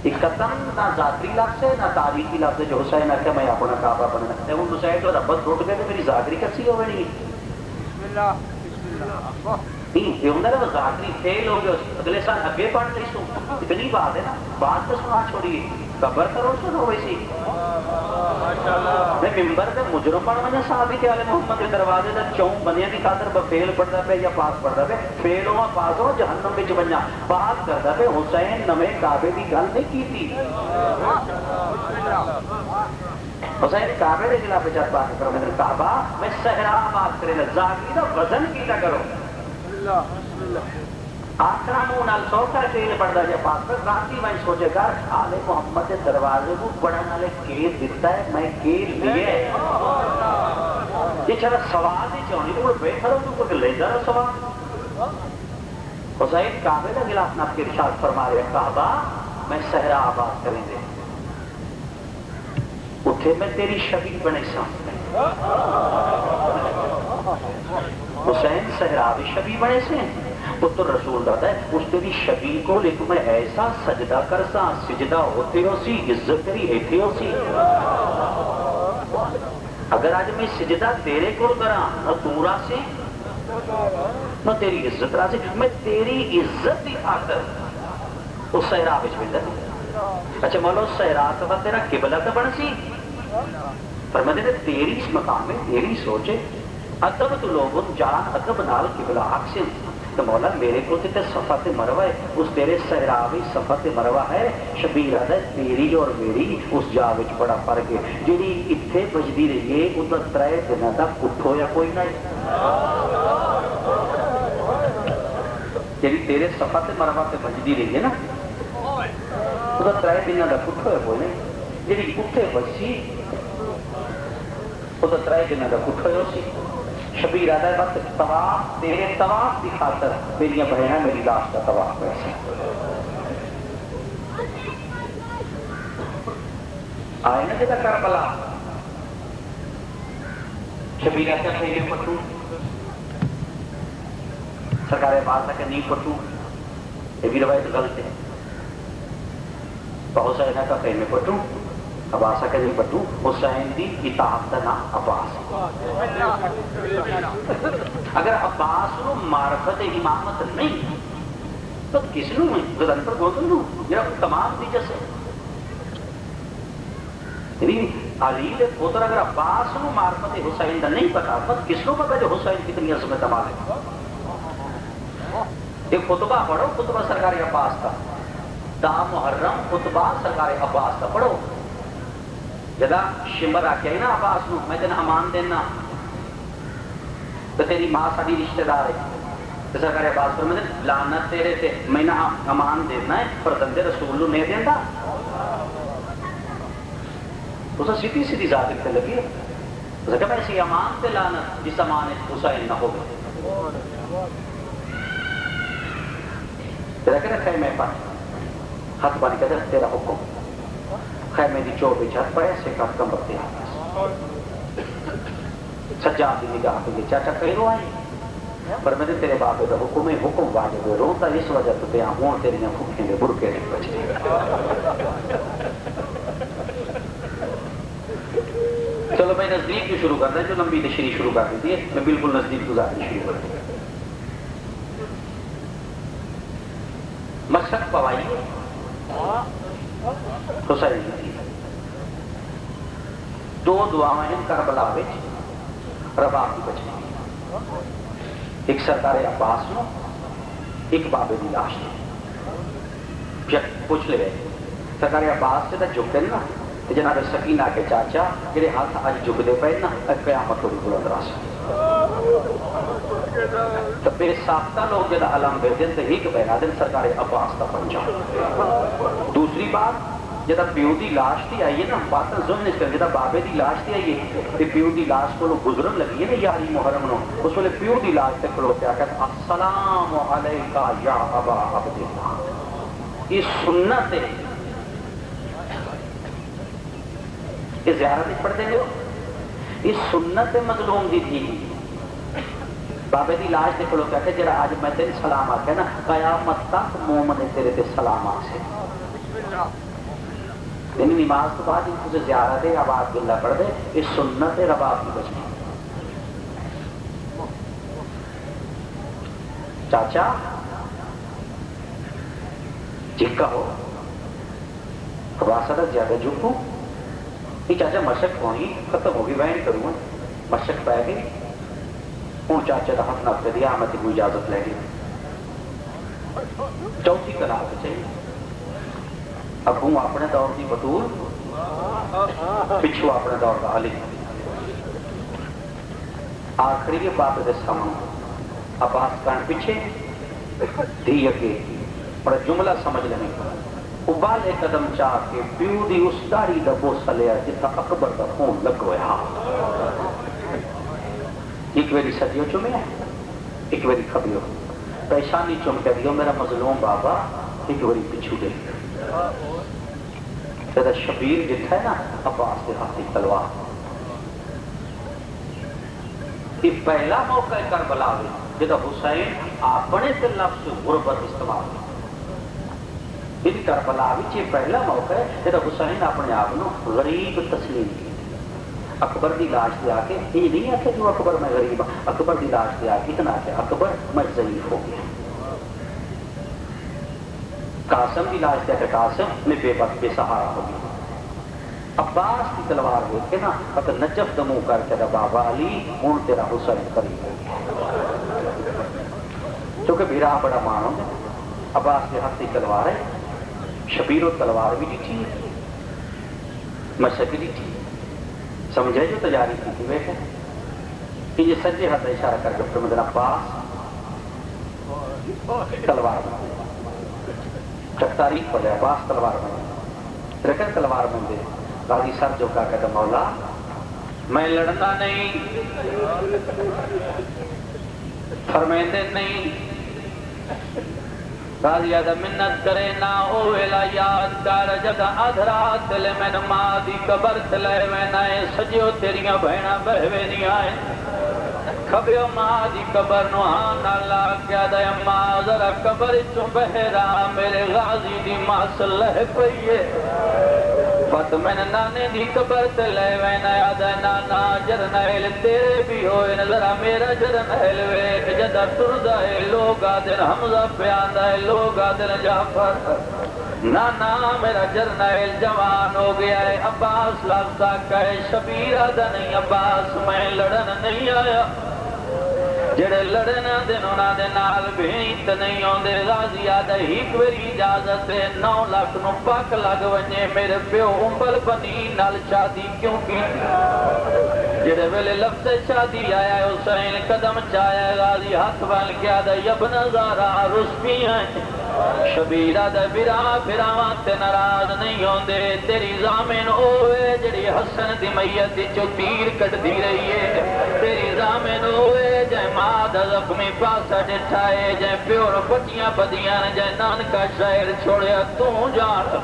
ایک قدم نہ ذاتری لفظ ہے نہ تاریخی لفظ ہے جو حسین آکے میں اپنا کعبہ بننا چاہتے ہیں. وہ حسین تو ربت روٹ گئے تو میری ذاتری کسی ہو گئی نہیں یہ ہوں وہ ذاتری فیل ہو گئے اگلے سال اگے پڑھ رہی سو اتنی بات ہے نا بات تو سنا چھوڑیے قبر کرو سنو ویسی میں ممبر دے مجرم پڑھ میں صحابی کے عالم محمد کے دروازے دا چون بنیا کی خاطر فیل پڑھتا پہ یا پاس پڑھتا پہ فیل ہوا پاس ہو جہنم وچ بنیا بات کرتا پہ حسین نویں کعبے کی گل نہیں کی تھی. حسین کعبے دے خلاف چت بات کرو میں کعبہ میں صحرا بات کرے نا ذاکری دا وزن کیتا کرو آخرا منہ نال سو کر کے پڑھتا جائے پاس پر راتی میں سوچے گا آل محمد کے دروازے کو پڑھنے والے کیل دیتا ہے میں کیل لیے یہ چھڑا سوال نہیں چاہونی تو بے کھڑو تو کوئی لے جا رہا سوال. حسین کعبے کا غلاف نب کے ارشاد فرما رہے کعبہ میں صحرا آباد کریں گے اتھے میں تیری شبیہ بنے سام. حسین صحرا بھی شبیہ بنے سے پتر رسول داتا ہے اس تیری شبیہ کو لیکن میں ایسا سجدہ کرسا سجدہ ہوتے ہو سی عزت تیری ایتھے ہو سی اگر آج میں سجدہ تیرے کو کرا اور تو راسی نہ تیری عزت راسی میں تیری عزت کی خاطر اس صحرا وچ ویندا اچھا مولا صحرا تو تیرا قبلہ تو بن سی پر میں تیری اس مقام میں تیری سوچے ادب تو لوگوں جان ادب نال قبلہ اکسن تو مولا میرے کو تے صفا تے مروہ ہے اس تیرے صحراوی صفا تے مروہ ہے شبیر ہے تیری اور میری اس جا وچ بڑا فرق ہے جڑی ایتھے بجدی رہی ہے ادھر 3 دنوں دا پٹھو یا کوئی نہیں جڑی تیرے صفا تے مروہ تے بجدی رہی ہے نا ادھر 3 دنوں دا پٹھو ہے کوئی نہیں جڑی اٹھے بجی ادھر 3 دنوں دا پٹھو ہے اسی شبیر آدھا ہے بس طواف تیرے طواف کی خاطر میری بہنیں میری لاش کا طواف پیسے آئے نا جدا کربلا شبیر آدھا خیلی پٹو سرکار بات ہے کہ نہیں پٹو یہ بھی روایت غلط ہے بہت سارے کا خیلی پٹو عباسہ کے دل پٹو حسین دی اطاعت دا نام عباس اگر عباس نو معرفت امامت نہیں تو کس نو ہے گزن پر گوزن نو یہ تمام دی جیسے یعنی علی دے پوتر اگر عباس نو معرفت حسین دا نہیں پتا تو کس نو پتا جو حسین کتنی عظمت عمال ہے ایک خطبہ پڑھو خطبہ سرکار عباس کا دا محرم خطبہ سرکار عباس کا پڑھو جدا شمر آکے نا عباس نو میں تینا امان دینا تو تیری ماں ساری رشتہ دار ہے تو سرکار عباس پر میں لعنت تیرے تھے میں نا امان دینا ہے پر دندے رسول نو نہیں دینا اسے سیدھی سیدھی ذات لکھتے لگی ہے اسے کہ ایسی امان تے لعنت جس امان حسین نہ ہوگا تیرا کہ رکھا ہے میں پاس ہاتھ پانی کہتے ہیں تیرا حکم خیر میری چوبی چھت پڑے سے کم کم بکتے ہیں سجاد دی نگاہ پہ چاچا کہیں رو آئی پر میں نے تیرے باپے دا حکم واجب ہے روتا اس وجہ تو تیاں ہون تیری نہ پھوکیں گے برکے نہیں بچے چلو میں نزدیک بھی شروع کرتا ہے جو لمبی تشریح شروع کر دیتی ہے میں بالکل نزدیک گزارنی شروع کر دوں مشق پوائی حسین کی 2 دعائیں ہیں کربلا وچ رباب کی بچنے ایک سرکار عباس نو ایک بابے دی لاش نے پوچھ لے گئے سرکار عباس سے تا جھکتے نا جناب سکینہ کے چاچا جڑے ہاتھ اج جھکدے پے نا قیامت ہوئی بلند راس تو پھر ساختہ لوگ جدا علم دے دن تے ہی کہ بہنا دن سرکار عباس کا پنجا دوسری بات جدا پیو دی لاش تھی آئیے نا باتاں ظلم اس کر جدا بابے دی لاش تھی آئیے تے پیو دی لاش کو لوگ گزرن لگی ہے نا یاری محرم نو اس ویلے پیو دی لاش تے کھلو کیا کہتا السلام علیکہ یا ابا عبداللہ یہ سنت ہے یہ زیارت پڑھ دیں گے یہ سنت مظلوم دی تھی بابے دی لاش دیکھ لو کہتے جرا آج میں تیری سلام آکے نا قیامت تک مومن تیرے تے سلام آسے یعنی نماز تو بعد ان سے زیارت ہے عباد باللہ پڑھ دے یہ سنت رباب کی بچنی چاچا جھکا ہو خباسہ زیادہ جھکو یہ چاچا مشق ہونی ختم ہوگی وین کروں مشق پہ گئی ہوں چاچا کا ہاتھ نہ کر دیا میں تیری اجازت لے گئی چوتھی کنات چاہیے ابو اپنے دور کی بطول پچھو اپنے دور کا علی آخری کے باپ دے سامنے عباس کان پیچھے دھی اگے بڑا جملہ سمجھ لینے ابالے قدم چاہ کے پیو دی اس داری دا بوسا لیا جتا اکبر دا خون لگویا ایک ویری سجیو چمے ایک ویری کھبیو پیشانی چم کے دیو میرا مظلوم بابا ایک ویری پچھو دے جدا شبیر جتا ہے نا عباس کے ہاتھی تلوار یہ پہلا موقع کربلا ہوئی جدا حسین اپنے تے لفظ غربت استعمال یہ کربلا یہ پہلا موقع ہے جب حسین اپنے آپ غریب تسلیم کی اکبر دی لاش دے آ کے یہ نہیں آخیا جو اکبر میں غریب ہوں، اکبر دی لاش دے آ کے اتنا کہ اکبر میں ضعیف ہو گیا. قاسم دی لاش دے آ کے قاسم میں بے وقت بے سہارا ہو گیا. عباس کی تلوار دیکھ کے نا پتہ نجف دا منہ کر کے بابا علی ہوں تیرا حسین قریب ہو گیا. کیونکہ بھیرا بڑا مان ہوتا ہے. عباس کے ہاتھ کی تلوار ہے، شبیر و تلوار بھی ڈٹھی ہے، مشق بھی ڈٹھی. سمجھے جو تجاری کی تھی بیٹھے کہ یہ سجے ہاتھ اشارہ کر کے فرمایا عباس تلوار بن تاریخ پڑے عباس تلوار بن رکھے تلوار بن دے. غازی سر جو کہا کہتا مولا میں لڑنا نہیں، فرمیندے نہیں. غازی آدھا منت کرے نہ اویلا یاد کر جدا ادھرات دل میں ماں دی قبر تلے میں نائے سجیو تیریاں بہنا بہوے نہیں آئے کھبیو ماں دی قبر نو آن اللہ کیا دے ماں ذرا قبر چو بہرا میرے غازی دی ماں صلح پئیے فت میں نانے دی قبر تلے میں نایا دے نانا جرنیل تیرے بھی ہوئے ذرا میرا جرنیل ویک جدا تردہ ہے لوگ آدھر حمزہ پیاندہ ہے لوگ آدھر جعفر نانا میرا جرنیل جوان ہو گیا ہے. عباس لفظہ کہے شبیر آدھا نہیں عباس میں لڑن نہیں آیا جڑے لڑنا دنونا دے نال بھینت نہیں ہوندے. غازی آدھا ہیک ویری اجازت ہے 9 لاکھ نو پاک لگ ونجے میرے پیو امبل بنی نال شادی کیوں کی جڑے ویلے لفظ شادی آیا ہے حسین قدم چایا ہے. غازی ہاتھ بال کیا دا یبن زارا رسپی ہیں شبیر آدھا براواں تے ناراض نہیں ہوندے. تیری زامن ہوئے جڑی حسن دی میت دی چو تیر کٹ دی رہی ہے. تیری زامن ہوئے جائے ماں دا زخمی پاسا ڈٹھائے جائے پیور پٹیاں بدیاں جائے نانکا شہر چھوڑیا تو جان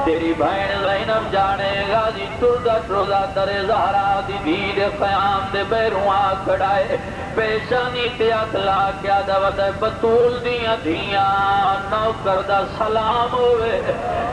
تیری بہن زینب جانے. غازی تردہ تردہ در زہرا دی دید قیام دے بیروں آ کھڑائے پیشانی تے اطلاع کیا دعوت بطول دیاں دھیاں نوکر دا سلام ہوئے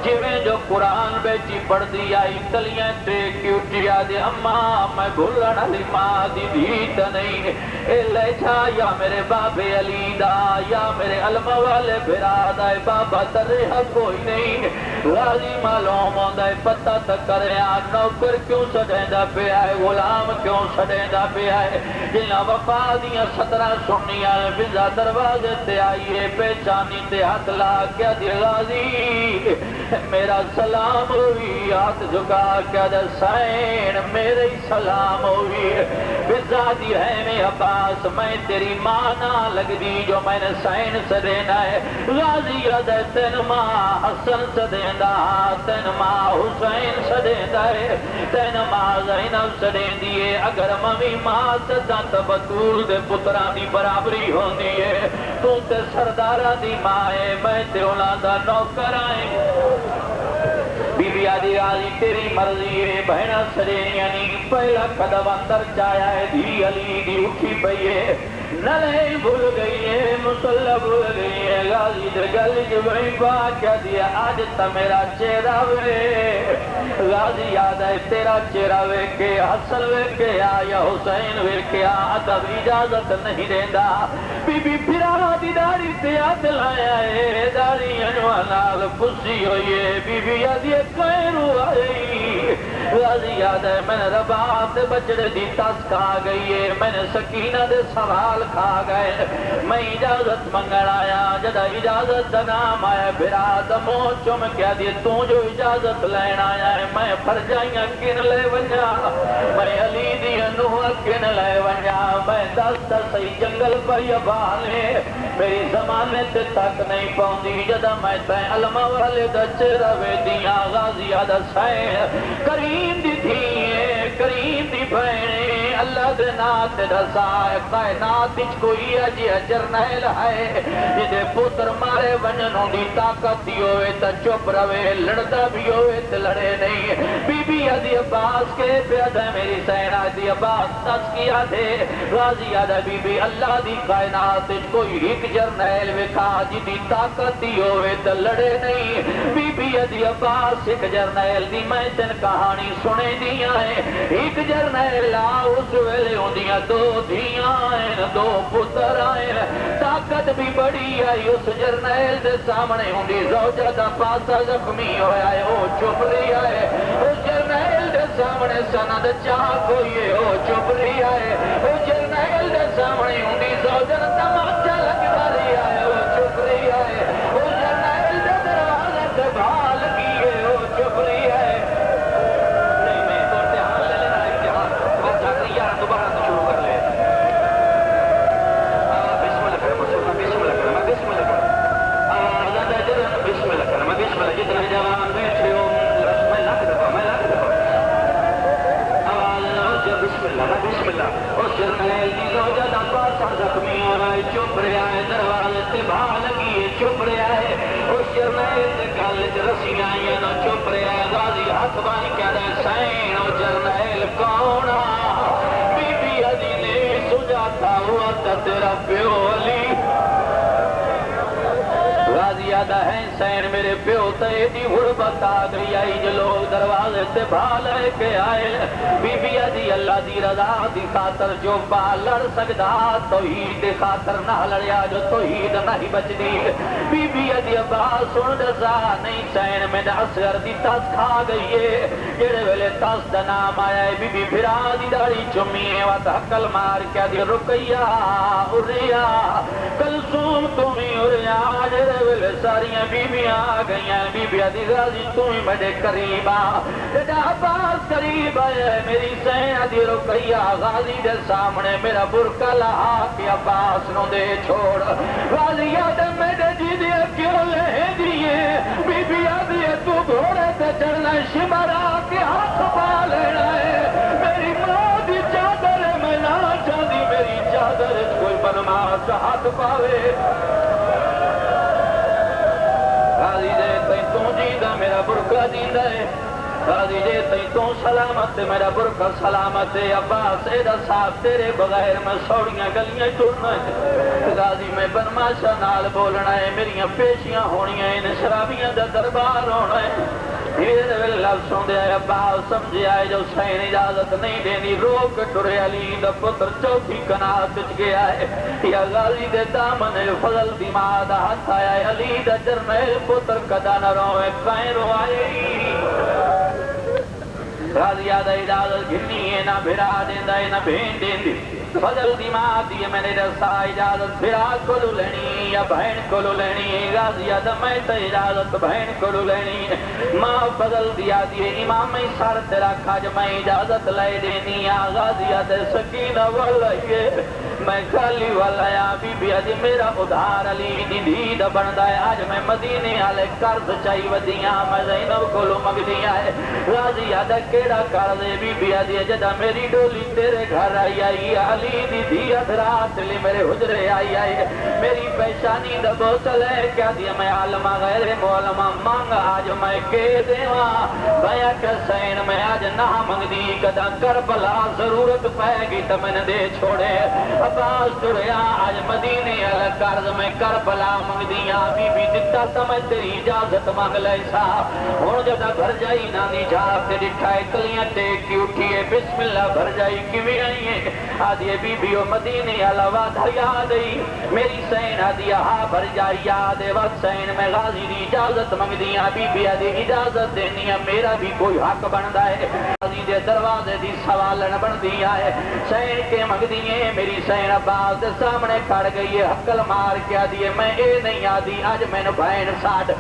جویں جو قرآن بیٹی پڑھ دی آئی تلیاں ٹیک کی اٹھیا دی اماں میں بھولن علی ماں دی دھیت نہیں اے لے جا یا میرے بابے علی دا یا میرے علم والے براد آئے بابا ترہا کوئی نہیں. غازی معلوم ہوندہ ہے پتہ تک کرے نوکر کیوں سڑیندہ پہ آئے غلام کیوں سڑیندہ پہ آئے جنہاں وفا دیاں 17 سنیاں بزا دروازے تے آئیے پیچانی تے ہاتھ لا کیا دی غازی میرا سلام ہوئی ہاتھ جھکا کیا دے سین میرے سلام ہوئی بزا دی ہے میں عباس میں تیری ماں نہ لگ دی جو میں نے سین سے دینا ہے. غازی دے تین ماں حسن سے دینا تین ماں حسین سے دینا ہے تین ماں زینب سے دین دیئے اگر ممی ماں سے دانت بطول دے پترانی برابری ہوندی ہے تو تے سردارہ دی ماں ہے میں تے اولادہ نوکر آئیں. بی بی آدھی غازی تیری مرضی ہے بہنہ سرینیاں نہیں پہلا قدم اندر جایا ہے دھی علی دی اٹھی پئی ہے نلے بھول گئی ہے مسلح بھول گئی ہے. غازی در گلی جو بڑی بات کیا دیا آج تا میرا چہرہ وے غازی یاد ہے تیرا چہرہ وے کے حسن وے کے یا حسین وے کے ادب اجازت نہیں دیندہ. بی بی پھرا دی داری تے ہاتھ لایا ہے داری انوانال پسی ہوئی ہے بی بی آدھی کائرو آئی. غازی یاد ہے میں نے ربات بچڑے دی تاس کھا گئی ہے میں نے سکینہ دے سوال کھا گئے میں اجازت منگڑ آیا جدا اجازت دنام آیا براد موچو میں کیا دی تو جو اجازت لین آیا ہے میں فرجائیاں کن لے ونجا میں علی دی انوہ کن لے ونجا میں دستا سی جنگل پر یبانے میری زمانے تے تک نہیں پاؤندی جدا میں تے علمہ والے دا چہرہ وے دیاں. غازی آدھا سائن کریم دی دھیئے کریم دی بہنے اللہ بدرنات رسا کائنات کوئی اجی جرنیل ہے جدے پتر مارے ونجنوں دی طاقت دی ہوئے تا چپ روے لڑتا بھی ہوئے تا لڑے نہیں بی بی عدی عباس کے پیدا میری سینہ عدی عباس تذکیہ دے غازی عدی بی بی اللہ دی کائنات کوئی ایک جرنیل وکھا جدی طاقت دی ہوئے تا لڑے نہیں بی بی عدی عباس ایک جرنیل دی میں تن کہانی سنے دیا ہے ایک جرنیل اس ویلے ہوں دیا دو دھیاں آئیں دو پتر آئیں طاقت بھی بڑی آئی اس جرنیل دے سامنے ہوں دی زوجہ دا پاسا زخمی ہویا ہے وہ چپ لیا ہے اس جرنیل دے سامنے سند چاہ کوئی ہے وہ چپ لیا ہے اس جرنیل دے سامنے ہوں دی زوجہ تماچا لگا لیا ہے وہ چپ لیا ہے اس جرنیل دے دروازے سے بھال کی ہے وہ چپ لیا ہے دوبارہ تو شروع کر لے بسم اللہ کرم بسم اللہ کرم بسم اللہ کرم بسم اللہ کرم بسم اللہ جتنے جوان بیٹھے ہو میں لاکھ دفعہ آواز بسم اللہ اس جرنیل کی زوجہ دا پاسا زخمی ہو رہا ہے چپ رہا ہے دروازے سے بھا لگی ہے چپ رہا ہے اس جرنیل سے کالج رسیاں یہ نہ چپ رہا ہے غازی ہاتھ بانی کیا دے سین او جرنیل کون بی بی علی نے سجاتا ہوا تا تیرا پیو علی غازی آدھا ہے سین میرے پیو تیدی غربت آگئی آئی جو لوگ دروازے سے بھالے کے آئے بی بی علی اللہ دی رضا دی خاطر جو با لڑ سکتا توحید دی خاطر نہ لڑیا جو توحید نہیں بچ دی بی بی علی عباس سن رضا نہیں سین میں اصغر دی تاس کھا گئی ہے جڑے ویلے تاس دا نام آیا ہے بی بی بھرا دی داڑی چمی ہے وات حقل مار کیا دی رکیا اریا کلثوم تمہیں اریا جڑے ویلے ساریاں بیویاں آ گئیاں بی بی علی غازی تمہیں میرے قریب آ جڑا عباس قریب آیا ہے میری سین علی رکیا غازی دے سامنے میرا برکا لہا کہ عباس نو دے چھوڑ غازی آدم میرے جی دیا کیوں لے دیئے بی بی علی تو گھوڑے تے چڑھنا شمرا کے ہاتھ پا لینا ہے میری ماں دی چادر میں نہ چاہتی میری چادر کوئی بنماس ہاتھ پاوے غازی دے تین تو جیدہ میرا برکا جیدہ ہے غازی دے تین تو سلامت میرا برکا سلامت ہے عباس ایدہ صاحب تیرے بغیر میں سوڑیاں گلیاں ٹورنا ہے غازی میں برماشا نال بولنا ہے میریاں پیشیاں ہونی ہیں ان شرابیاں دا دربار ہونا ہے یہ لفظ سن دے عباس سمجھے آئے جو سین اجازت نہیں دینی روک ٹرے علی دا پتر چوتھی کنات چ گیا ہے یا غازی دے دامن فضل دی ماں دا ہاتھ آیا ہے علی دا جرنیل پتر کدا نہ روے کائیں روائے غازی آدھا اجازت گھنی ہے نہ بھرا دیندہ ہے نہ بھین دیندی فضل دی ماں دی میں نے رسا اجازت بھرا کلو لینی یا بہن کلو لینی غازی آدھا میں تا اجازت بہن کلو لینی ماں فضل دیا دی امام سار تیرا کھاج میں اجازت لے دینی یا غازی آدھا سکینہ واللہ میں خالی والا یا بی بی آدھی میرا ادھار علی دی دید بندہ ہے آج میں مدینے آلے قرض چاہی ودیاں میں زینب کلو مگ دیا ہے غازی آدھا کیڑا قرض ہے بی بی آدھی جدہ میری ڈولی تیرے گھر آئی آئی علی دی دید رات لی میرے حجرے آئی آئی میری پیشانی دا بوتل ہے کیا دیا میں عالمہ غیر مولمہ مانگ آج میں کے دیواں بیا کہ سین میں آج نہ منگ دی کدا کربلا ضرورت پائے گی تو میں نے دے چھوڑے عباس تریا آج مدینے علی قرض میں کربلا منگ دیا بی بی دتا سمجھ تیری اجازت مانگ لیسا ہون جدہ بھر جائی نانی جھاپ تے دکھائے کلیاں ٹیک کی اٹھیے بسم اللہ بھر جائی کیویں آئیے آدھیے بی بی و مدینے علی وعدہ یاد ای میری سین آدھیا ہاں بھر جائی یاد وقت سین میں غازی دی اجازت منگ دیا بی بی آدھی اجازت دینی ہے میرا بھی کوئی حق بندہ ہے غازی دے دروازے دی سوالن بن دیا ہے سین کے منگ دیئے میری سین عباس دے سامنے کھڑ گئی ہے حقل مار کیا دیئے میں اے نہیں آدھی آج میں نے بہن ساٹھ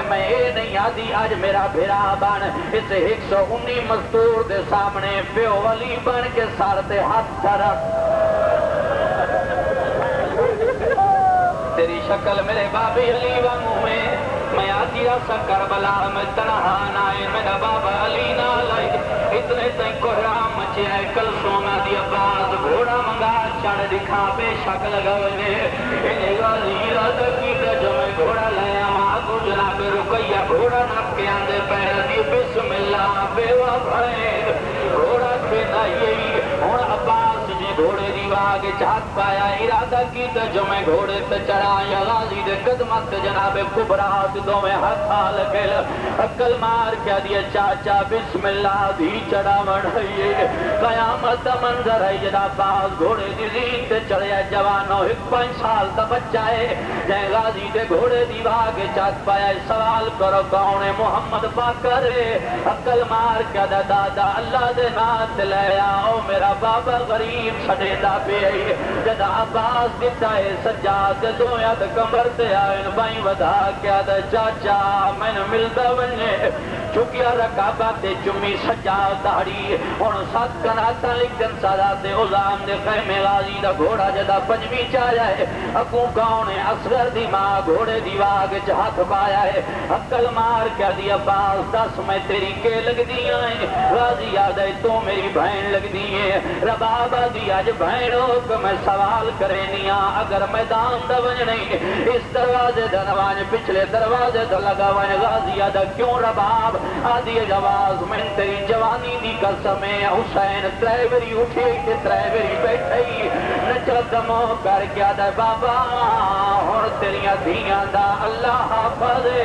میں اے نہیں آدھی آج میرا بھیرا بن اس 119 مزدور دے سامنے پیو ولی بن کے سارتے ہاتھ طرف تیری شکل میرے بابی علی وانگوں میں میں آتی رسا کربلا میں تنہا نائے میرا بابا علی نہ لائی اتنے تین قرآن مچے ہے کلثوم دی عباس گھوڑا منگا چڑھ دکھا بے شک لگونے انہیں غازی ارادہ کی جو میں گھوڑا لیا ماں کو جناب رقیہ گھوڑا نپ کے آندے پہر دی بسم اللہ بیوہ بھائیں گھوڑا کھینا یہی اور عباس جی گھوڑے دی واگ چاہت پایا ارادہ کی جو میں گھوڑے تے چڑھا یا غازی دے قدمت جناب کبرات دو میں ہاتھ حال گل عقل مار کیا دیا چاچا بسم اللہ دی چڑھا مڑھئیے قیامت منظر ہے جدا باز گھوڑے دی زین تے چڑھیا جوانو 5 سال تا بچہ ہے جائے غازی دے گھوڑے دی واگ چاہت پایا سوال کرو کون محمد پاکر عقل مار کیا دا دادا اللہ دے نات لیا او میرا بابا غریب سڑے دا پہ جدا عباس دیتا ہے سجاد دو یاد کمر تے آئین بائیں ودا کیا دا چاچا میں نے ملتا بننے چکیا رکابہ تے چمی سجاد داڑی ان سات کناتا لکھن سادات دے غلام دے خیمے غازی دا گھوڑا جدا پنجوی چایا ہے اکو کون اصغر دی ماں گھوڑے دی واگ جہات پایا ہے عقل مار کیا دی عباس 10 میں تیری کے لگ دیاں ہیں غازی یاد ہے تو میری بہن لگ دیئے ربابہ دی آج بہنوں کو میں سوال کرے نیا اگر میدان دا نہیں اس دروازے دنوان پچھلے دروازے دا لگا وان غازی آدھا کیوں رباب آدھی جواز میں تیری جوانی دی قسمیں حسین تریوری اٹھی کہ تریوری بیٹھئی نچل دمو کر کے آدھا بابا اور تیریاں دھیاں دا اللہ حافظے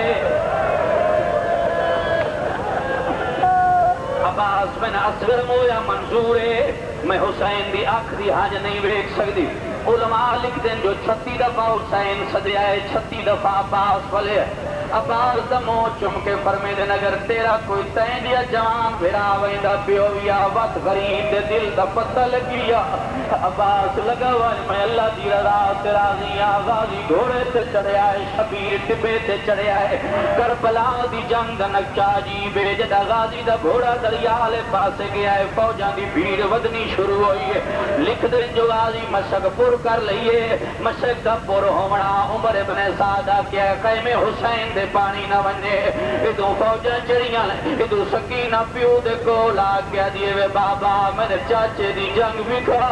عباس میں اصغر مویا منظور ہے میں حسین دی آخری حاج نہیں بیٹھ سکتی علماء لکھ دیں جو 36 دفعہ حسین صدیہ ہے 36 دفعہ عباس والے عباس دمو چمکے فرمے دن اگر تیرا کوئی تین یا جوان بھرا ویندہ پیویا وقت غریب دے دل دا پتہ لگیا عباس لگا وائے میں اللہ دی رضا تیرا زیا غازی گھوڑے تے چڑھے آئے شبیر ٹبے تے چڑھے آئے کربلا دی جنگ دا نقشہ عجیب ہے جدا غازی دا گھوڑا دریالے پاسے گیا ہے فوجاں دی بھیڑ ودنی شروع ہوئی ہے لکھ دیں جو غازی مشق پر کر لئیے مشق دا پر ہومنا عمر ابن سعدہ کیا خیمے حسین دے پانی نہ بنے ادھو فوجاں چڑیاں ادھو سکینہ پیو دے کو لاگ گیا دیئے وے بابا میرے چاچے دی جنگ بکھا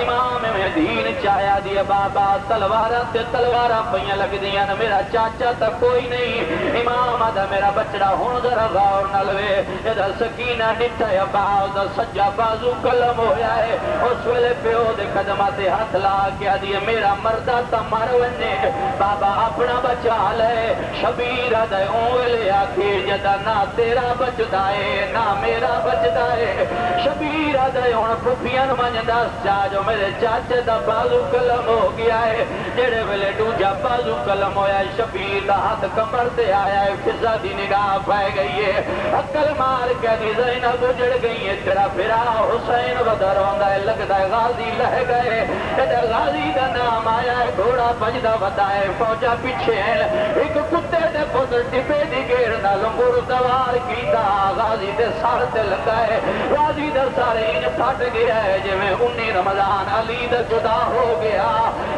امام میں دین چاہیا دیئے بابا تلوارہ تے تلوارہ پہیاں لگ دیاں میرا چاچا تا کوئی نہیں امام آدھا میرا بچڑا ہون ذرا غور نہ لوے ادھا سکینہ نٹھا یا باؤ سجا بازو کلم ہویا ہے اس ویلے پیو دے قدمات ہاتھ لا کیا دیئے میرا مردہ تا مرونے بابا اپنا بچا لے شبیر دے اونگلے آخیر جدا نہ تیرا بچدا ہے نہ میرا بچدا ہے شبیر دے اون پھپیاں منجدس چا جو میرے چاچے دا بازو کلم ہو گیا ہے جڑے ویلے دوجا بازو کلم ہویا ہے شبیر دا ہاتھ کمر تے آیا ہے فضا دی نگاہ پائے گئی ہے عقل مار کے دی زینب جڑ گئی ہے تیرا پھرا حسین بدر ہوندا ہے لگدا ہے غازی لہ گئے ادھر غازی دا نام آیا ہے گھوڑا بجدا ودا ہے فوجا پیچھے ہیں ایک کتے دے پتر ٹپے دی گیر نال مردوار کیتا غازی دے سار تے لگا ہے غازی دا سارے انج پھٹ گیا ہے جے میں 19 رمضان علی دا جدا ہو گیا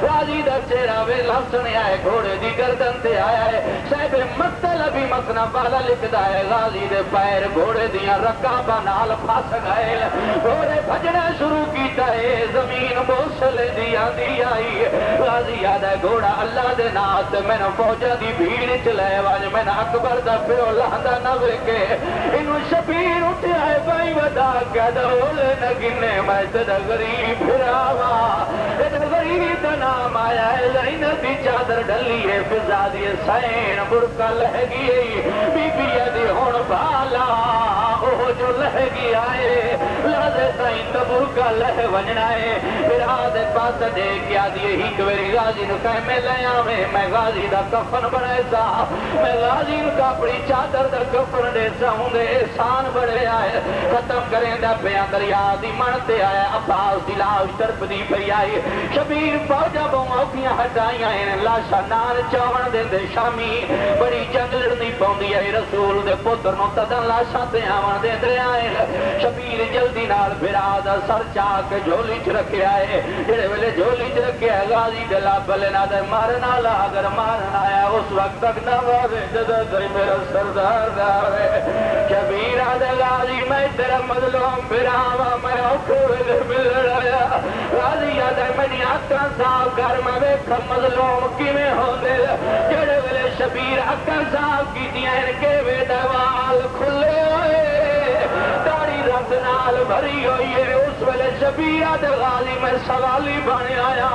غازی دا چہرہ وے لسن آئے گھوڑے دی گردن تے آیا ہے صاحب مطلبی مسنا والا لکھدا ہے غازی دے پیر گھوڑے دیاں رکاباں نال پھس گئے گھوڑے بھجنا شروع کیتا ہے زمین بوسلے دی آندی آئی غازی آدھا گھوڑا اللہ دے نات میں نے فوجا دی بھیڑ چلائے واج میں نے اکبر دا پیو لہدا نہ وکے انو شبیر اٹھیا ہے بائی ودا کیا دولے نگنے میں تیرا غریب پھراوا تیرا غریب دا نام آیا ہے زینب دی چادر ڈلی ہے فضا دی سین برکا لہ گئی بی بی دی ہون بالا اوہ جو لہ گیا ہے لازے سائن دا برکا لہ ونجنا ہے پھر آدھے پاس دے کیا دیئے ہی کوری غازی نو کہے میں لیا میں غازی دا کفن بڑھے سا میں غازی نو کپڑی چادر دا کفن دے سا ہوں دے احسان بڑھے آئے ختم کریں دا بیان دریا دی منتے آئے عباس دی لاش طرف دی پہ آئے شبیر فوجہ بوموکیاں ہٹائیاں ہیں لاشا نار چاون دے دے شامی بڑی جنگ لڑنی پوندی ہے رسول دے پتر نو تدن لاشا تے آون دے ادھر آئے شبیر جلدی نال بھرا دا سر چاہ کے جھولی چ رکھے آئے جڑے ویلے جھولی چ رکھے غازی دے لب لینا دے مارنا لا اگر مارنا آیا اس وقت تک نہ وے جدو تری میرا سردار دا وے شبیر دے غازی میں تیرا مظلوم بھراوا میں اوکھے ویلے ملن آیا غازی دے منی اکھاں صاف کر میں ویکھاں مظلوم کیویں ہوندے جڑے ویلے شبیر اکھاں صاف کیتیاں ان کے ویڈا وال کھلے ہوئے داڑھی رنگ نال بھری ہوئی ہے اس ویلے شبیر دے غازی میں سوالی بن آیا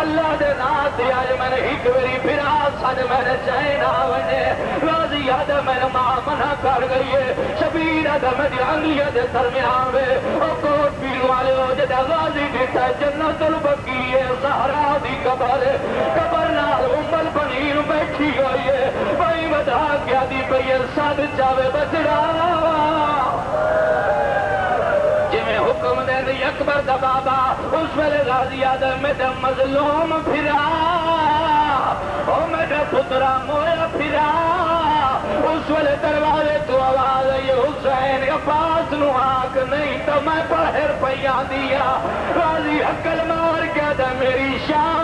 اللہ دے نام تے اج میں نے ایک واری پھرا سج میں نے چین آونے غازی یاد میں ماں منع کر گئی ہے شبیر دے میری انگلیاں دے درمیان وے او کوٹ پیر والے ہو جدا غازی دیتا جنت البقیع ہے سہارا دی قبر نال امل بنی بیٹھی ہوئی ہے بھائی بتا کیا دی پئی سد چاوے بچڑا حکم دے دی اکبر دا بابا اس ویلے غازی آدم میرا مظلوم پھرا او میرا پترا مویا پھرا اس ویلے دروازے تو آواز آئی حسین عباس نو آنکھ نہیں تو میں باہر پیا دیا غازی عقل مار کے دے میری شان